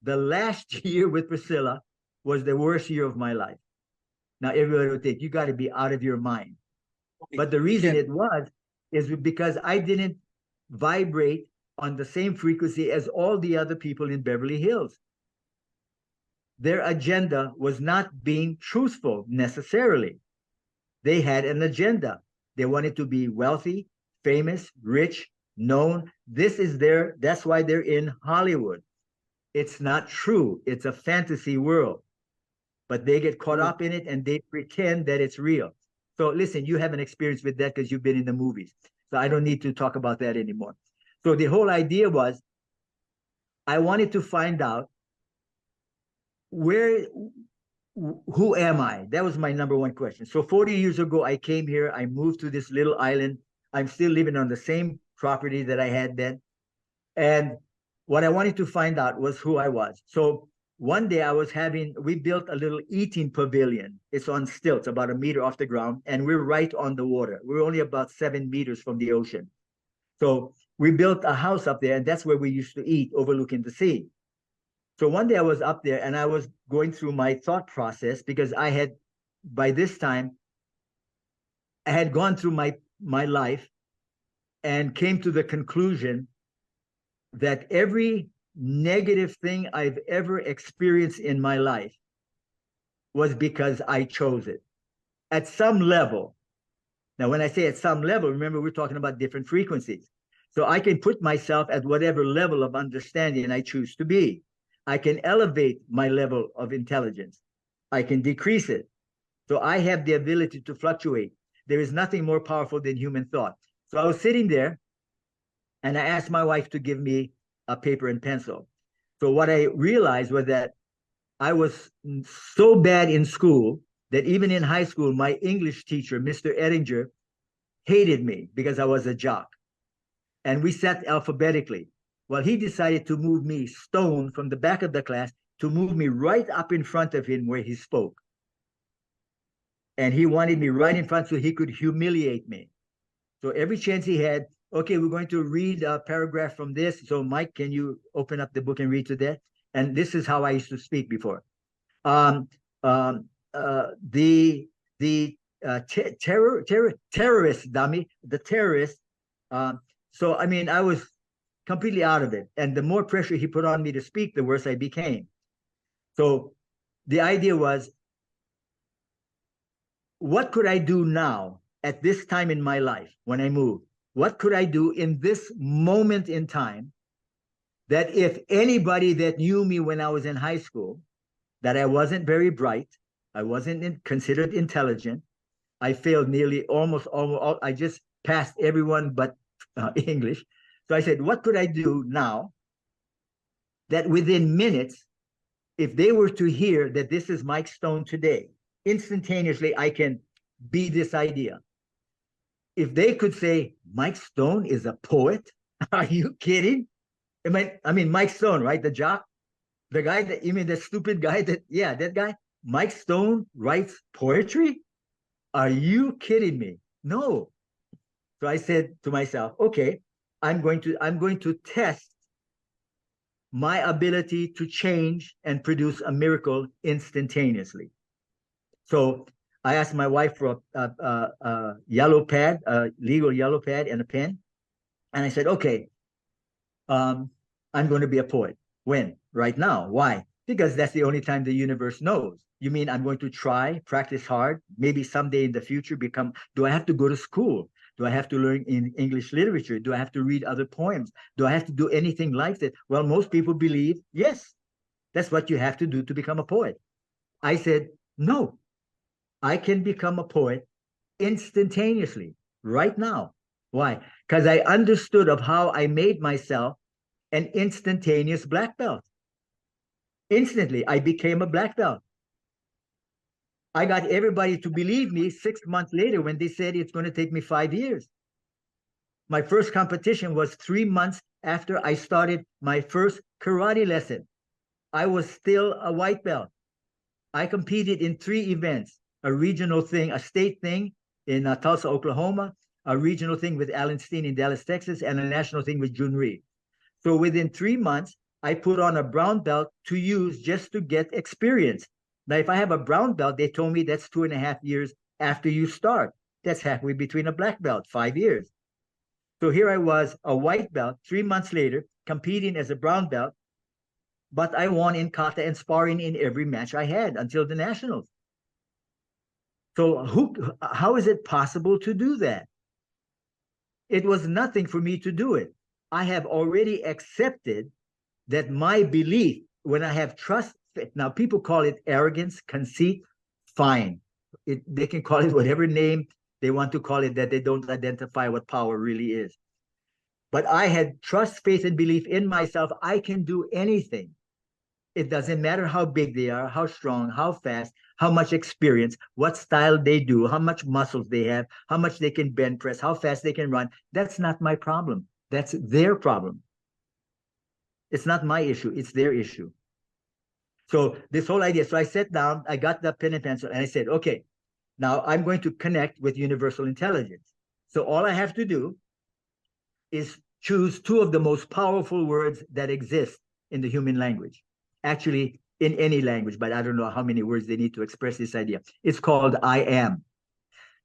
The last year with Priscilla was the worst year of my life. Now, everybody would think, you got to be out of your mind. But the reason Again, it was is because I didn't vibrate on the same frequency as all the other people in Beverly Hills. Their agenda was not being truthful necessarily. They had an agenda. They wanted to be wealthy, famous, rich, known. That's why they're in Hollywood. It's not true. It's a fantasy world. But they get caught up in it and they pretend that it's real. So listen, you have an experience with that because you've been in the movies. So I don't need to talk about that anymore. So the whole idea was I wanted to find out who am I? That was my number one question. So 40 years ago, I came here. I moved to this little island. I'm still living on the same property that I had then. And what I wanted to find out was who I was. So one day we built a little eating pavilion. It's on stilts, about a meter off the ground, and we're right on the water. We're only about 7 meters from the ocean. So we built a house up there, and that's where we used to eat, overlooking the sea. So one day I was up there and I was going through my thought process because by this time, I had gone through my life and came to the conclusion that every negative thing I've ever experienced in my life was because I chose it at some level. Now, when I say at some level, remember, we're talking about different frequencies. So I can put myself at whatever level of understanding I choose to be. I can elevate my level of intelligence. I can decrease it. So I have the ability to fluctuate. There is nothing more powerful than human thought. So I was sitting there and I asked my wife to give me a paper and pencil. So what I realized was that I was so bad in school that even in high school, my English teacher, Mr. Ettinger, hated me because I was a jock. And we sat alphabetically. Well, he decided to move me, Stone, from the back of the class to move me right up in front of him where he spoke. And he wanted me right in front so he could humiliate me. So every chance he had, okay, we're going to read a paragraph from this. So Mike, can you open up the book and read to that? And this is how I used to speak before. Terrorist dummy, the terrorist. So, I mean, I was completely out of it. And the more pressure he put on me to speak, the worse I became. So the idea was, what could I do now at this time in my life when I moved? What could I do in this moment in time that if anybody that knew me when I was in high school, that I wasn't very bright, I wasn't considered intelligent, I failed nearly almost all, I just passed everyone but English. So I said, what could I do now that within minutes, if they were to hear that this is Mike Stone today, instantaneously I can be this idea. If they could say, Mike Stone is a poet, are you kidding? I mean, Mike Stone, right? The jock, the guy that, you mean the stupid guy that guy, Mike Stone writes poetry? Are you kidding me? No. So I said to myself, okay, I'm going to test my ability to change and produce a miracle instantaneously. So I asked my wife for a yellow pad, a legal yellow pad and a pen. And I said, okay, I'm going to be a poet. When? Right now. Why? Because that's the only time the universe knows. You mean I'm going to try, practice hard, maybe someday in the future do I have to go to school? Do I have to learn in English literature? Do I have to read other poems? Do I have to do anything like that? Well, most people believe, yes, that's what you have to do to become a poet. I said, no, I can become a poet instantaneously, right now. Why? Because I understood of how I made myself an instantaneous black belt. Instantly, I became a black belt. I got everybody to believe me 6 months later when they said it's going to take me 5 years. My first competition was 3 months after I started my first karate lesson. I was still a white belt. I competed in 3 events, a regional thing, a state thing, in Tulsa, Oklahoma, a regional thing with Alan Steen in Dallas, Texas, and a national thing with Jun Rhee. So within 3 months, I put on a brown belt to use just to get experience. Now, if I have a brown belt, they told me that's 2.5 years after you start. That's halfway between a black belt, 5 years. So here I was, a white belt, 3 months later, competing as a brown belt, but I won in kata and sparring in every match I had until the nationals. So how is it possible to do that? It was nothing for me to do it. I have already accepted that my belief, when I have trust, now people call it arrogance, conceit, fine. They can call it whatever name they want to call it, that they don't identify what power really is. But I had trust, faith, and belief in myself. I can do anything. It doesn't matter how big they are, how strong, how fast, how much experience, what style they do, how much muscles they have, how much they can bench press, how fast they can run. That's not my problem. That's their problem. It's not my issue. It's their issue. So this whole idea. So I sat down, I got the pen and pencil, and I said, okay, now I'm going to connect with universal intelligence. So all I have to do is choose 2 of the most powerful words that exist in the human language. Actually, in any language, but I don't know how many words they need to express this idea. It's called I am.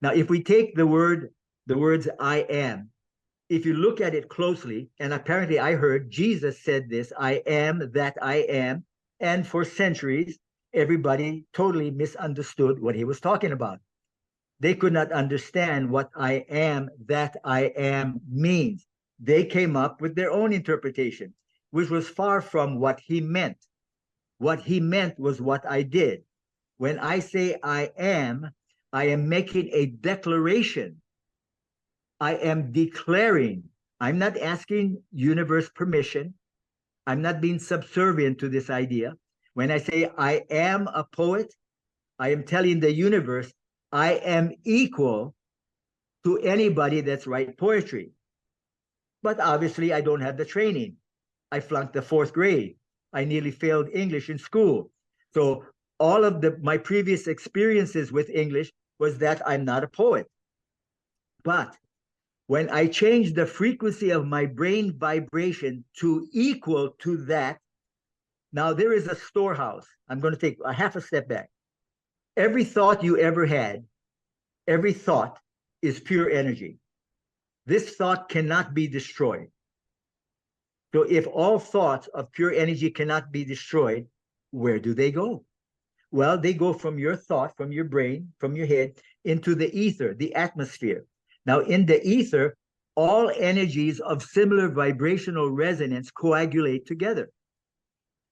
Now, if we take the words I am, if you look at it closely, and apparently I heard Jesus said this, I am that I am, and for centuries, everybody totally misunderstood what he was talking about. They could not understand what I am that I am means. They came up with their own interpretation, which was far from what he meant. What he meant was what I did. When I say I am making a declaration. I am declaring. I'm not asking universe permission. I'm not being subservient to this idea. When I say I am a poet, I am telling the universe I am equal to anybody that's write poetry. But obviously, I don't have the training. I flunked the 4th grade. I nearly failed English in school. So all of my previous experiences with English was that I'm not a poet. But when I changed the frequency of my brain vibration to equal to that, now there is a storehouse. I'm going to take a half a step back. Every thought you ever had, every thought is pure energy. This thought cannot be destroyed. So if all thoughts of pure energy cannot be destroyed, where do they go? Well, they go from your thought, from your brain, from your head, into the ether, the atmosphere. Now, in the ether, all energies of similar vibrational resonance coagulate together.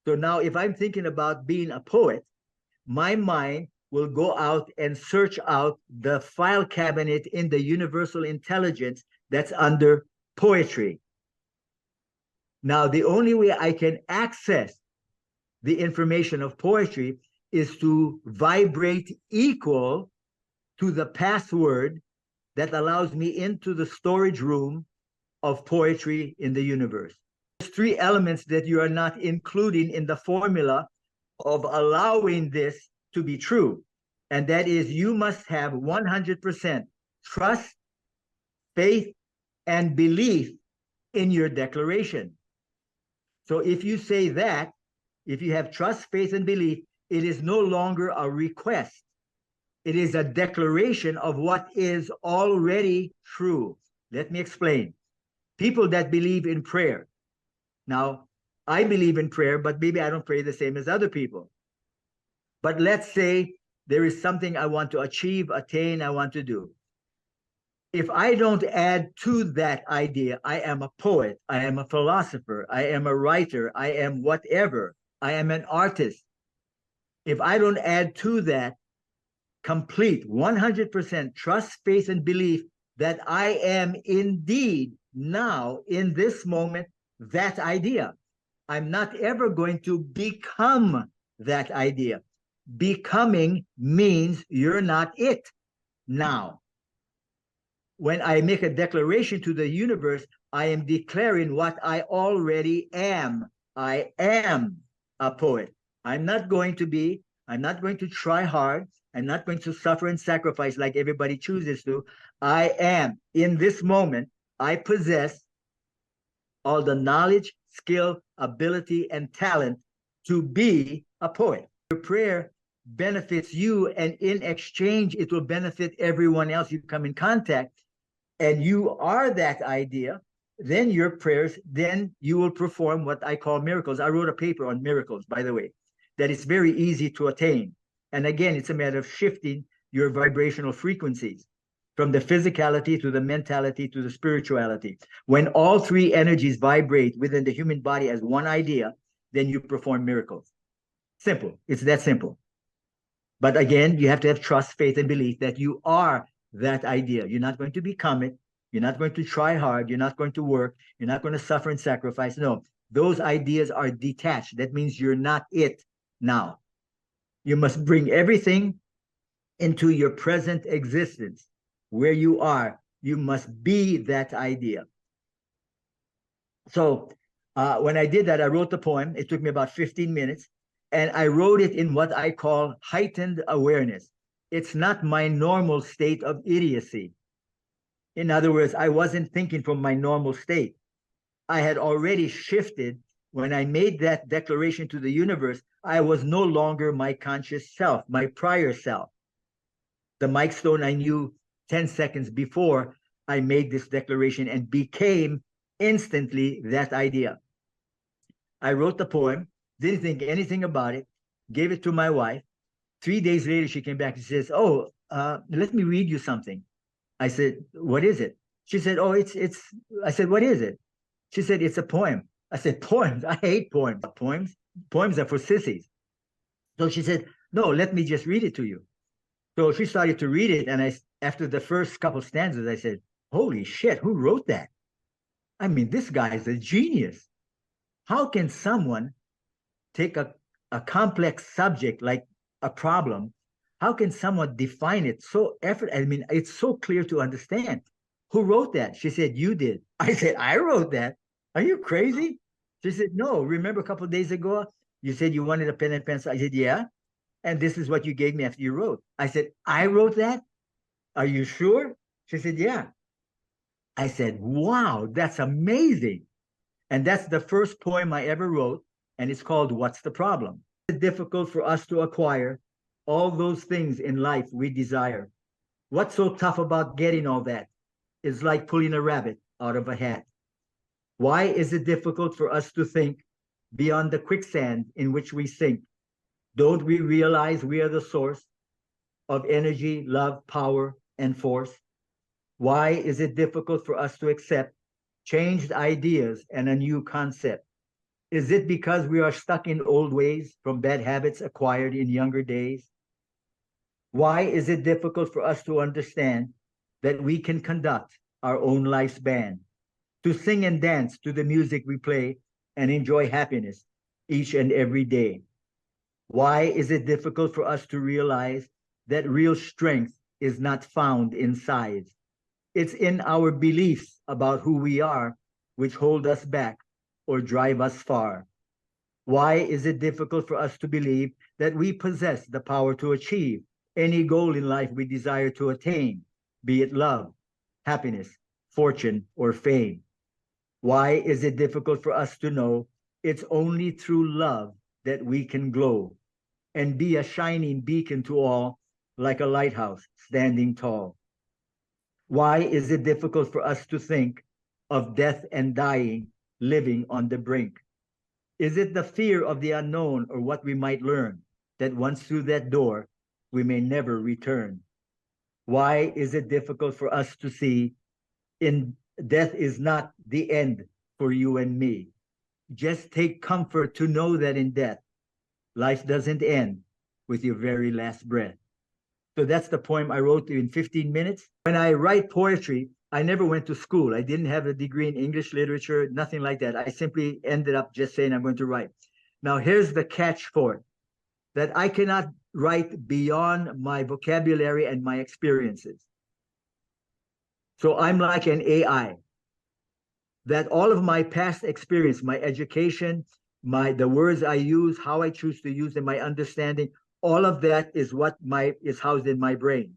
So now if I'm thinking about being a poet, my mind will go out and search out the file cabinet in the universal intelligence that's under poetry. Now, the only way I can access the information of poetry is to vibrate equal to the password that allows me into the storage room of poetry in the universe. There's 3 elements that you are not including in the formula of allowing this to be true. And that is, you must have 100% trust, faith, and belief in your declaration. So if you say that, if you have trust, faith, and belief, it is no longer a request. It is a declaration of what is already true. Let me explain. People that believe in prayer. Now, I believe in prayer, but maybe I don't pray the same as other people. But let's say there is something I want to achieve, attain, I want to do. If I don't add to that idea, I am a poet, I am a philosopher, I am a writer, I am whatever, I am an artist. If I don't add to that complete 100% trust, faith, and belief that I am indeed now in this moment that idea, I'm not ever going to become that idea. Becoming means you're not it now. When I make a declaration to the universe, I am declaring what I already am. I am a poet. I'm not going to try hard. I'm not going to suffer and sacrifice like everybody chooses to. I am, in this moment, I possess all the knowledge, skill, ability, and talent to be a poet. Your prayer benefits you, and in exchange, it will benefit everyone else you come in contact. And you are that idea, then your prayers, then you will perform what I call miracles. I wrote a paper on miracles, by the way, that it's very easy to attain. And again, it's a matter of shifting your vibrational frequencies from the physicality to the mentality to the spirituality. When all three energies vibrate within the human body as one idea, then you perform miracles. Simple. It's that simple. But again, you have to have trust, faith, and belief that you are that idea. You're not going to become it. You're not going to try hard. You're not going to work. You're not going to suffer and sacrifice. No, those ideas are detached. That means you're not it now. You must bring everything into your present existence. Where you are, you must be that idea. So when I did that, I wrote the poem. It took me about 15 minutes. And I wrote it in what I call heightened awareness. It's not my normal state of idiocy. In other words, I wasn't thinking from my normal state. I had already shifted. When I made that declaration to the universe, I was no longer my conscious self, my prior self. The Mike Stone I knew 10 seconds before I made this declaration and became instantly that idea. I wrote the poem, didn't think anything about it, gave it to my wife. 3 days later, she came back and says, "Oh, let me read you something." I said, "What is it?" She said, "Oh, it's." I said, "What is it?" She said, "It's a poem." I said, "Poems? I hate poems. Poems are for sissies." So she said, "No, let me just read it to you." So she started to read it, and after the first couple stanzas, I said, "Holy shit, who wrote that? I mean, this guy is a genius. How can someone take a complex subject like a problem, how can someone define it so I mean, it's so clear to understand. Who wrote that?" She said, "You did." I said, "I wrote that? Are you crazy?" She said, "No, remember a couple of days ago, you said you wanted a pen and pencil." I said, "Yeah. And this is what you gave me after you wrote." I said, "I wrote that? Are you sure?" She said, "Yeah." I said, "Wow, that's amazing." And that's the first poem I ever wrote. And it's called "What's the Problem?" It's difficult for us to acquire all those things in life we desire. What's so tough about getting all that? It's like pulling a rabbit out of a hat. Why is it difficult for us to think beyond the quicksand in which we sink? Don't we realize we are the source of energy, love, power, and force? Why is it difficult for us to accept changed ideas and a new concept? Is it because we are stuck in old ways from bad habits acquired in younger days? Why is it difficult for us to understand that we can conduct our own life's band, to sing and dance to the music we play and enjoy happiness each and every day? Why is it difficult for us to realize that real strength is not found in size? It's in our beliefs about who we are, which hold us back or drive us far. Why is it difficult for us to believe that we possess the power to achieve any goal in life we desire to attain, be it love, happiness, fortune, or fame? Why is it difficult for us to know it's only through love that we can glow and be a shining beacon to all, like a lighthouse standing tall? Why is it difficult for us to think of death and dying, living on the brink? Is it the fear of the unknown or what we might learn that once through that door, we may never return? Why is it difficult for us to see in death is not the end for you and me? Just take comfort to know that in death, life doesn't end with your very last breath. So that's the poem I wrote in 15 minutes. When I write poetry, I never went to school. I didn't have a degree in English literature, nothing like that. I simply ended up just saying I'm going to write. Now, here's the catch for it, that I cannot write beyond my vocabulary and my experiences. So I'm like an AI, that all of my past experience, my education, the words I use, how I choose to use them, my understanding, All of that is what is housed in my brain.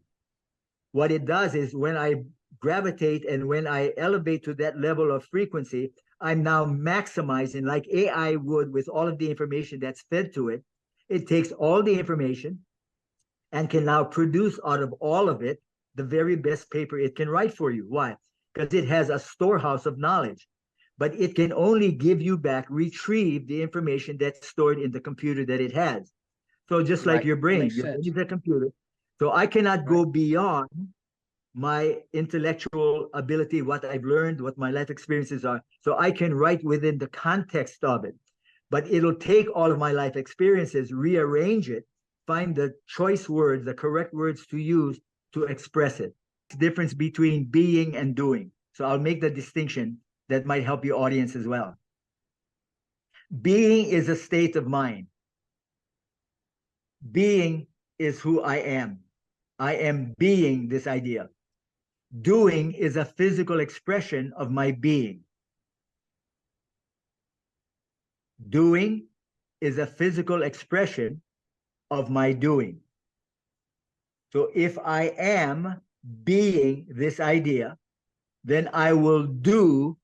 What it does is when I gravitate and when I elevate to that level of frequency, I'm now maximizing like AI would with all of the information that's fed to it. It takes all the information and can now produce out of all of it the very best paper it can write for you. Why? Because it has a storehouse of knowledge, but it can only give you back, retrieve the information that's stored in the computer that it has. So just like Right. your That brain, makes your brain sense. is a computer. So I cannot Right. go beyond my intellectual ability, what I've learned, what my life experiences are. So I can write within the context of it. But it'll take all of my life experiences, rearrange it, find the choice words, the correct words to use to express it. It's the difference between being and doing. So I'll make the distinction that might help your audience as well. Being is a state of mind. Being is who I am. I am being this idea. Doing is a physical expression of my being. Doing is a physical expression of my doing. So if I am being this idea, then I will do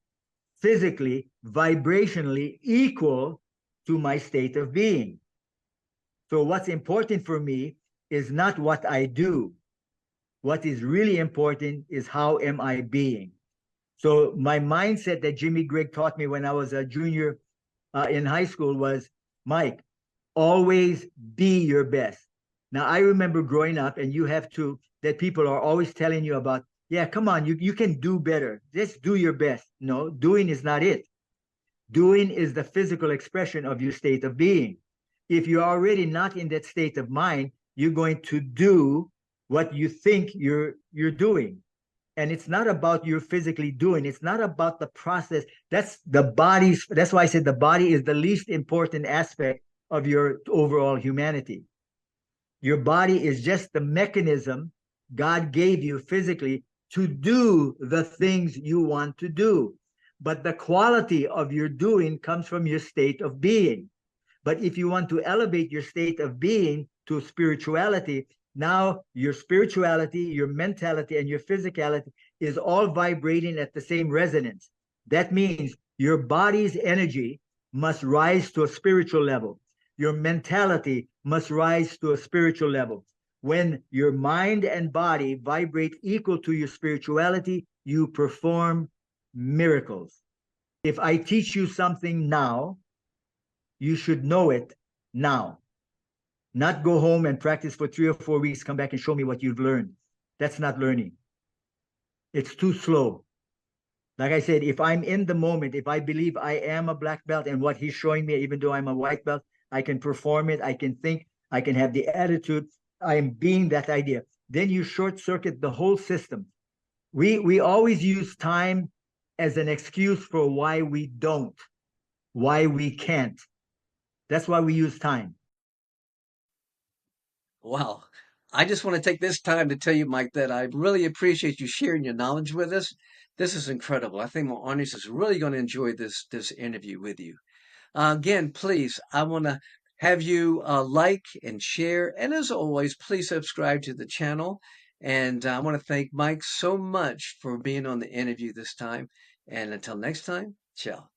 physically, vibrationally equal to my state of being. So what's important for me is not what I do. What is really important is how am I being? So my mindset that Jimmy Grigg taught me when I was a junior in high school was, Mike, always be your best. Now I remember growing up, and you have to, that people are always telling you about, yeah, come on, you can do better. Just do your best. No, doing is not it. Doing is the physical expression of your state of being. If you're already not in that state of mind, you're going to do what you think you're doing. And it's not about you physically doing, it's not about the process. That's the body's, that's why I said the body is the least important aspect of your overall humanity. Your body is just the mechanism God gave you physically to do the things you want to do. But the quality of your doing comes from your state of being. But if you want to elevate your state of being to spirituality, now your spirituality, your mentality, and your physicality is all vibrating at the same resonance. That means your body's energy must rise to a spiritual level. Your mentality must rise to a spiritual level. When your mind and body vibrate equal to your spirituality, you perform miracles. If I teach you something now, you should know it now. Not go home and practice for 3 or 4 weeks, come back and show me what you've learned. That's not learning. It's too slow. Like I said, if I'm in the moment, if I believe I am a black belt and what he's showing me, even though I'm a white belt, I can perform it, I can think, I can have the attitude, I am being that idea. Then you short circuit the whole system. We always use time as an excuse for why we don't, why we can't. That's why we use time. Wow. I just want to take this time to tell you, Mike, that I really appreciate you sharing your knowledge with us. This is incredible. I think my audience is really going to enjoy this interview with you. Again, please, I want to have you like and share. And as always, please subscribe to the channel. And I want to thank Mike so much for being on the interview this time. And until next time, ciao.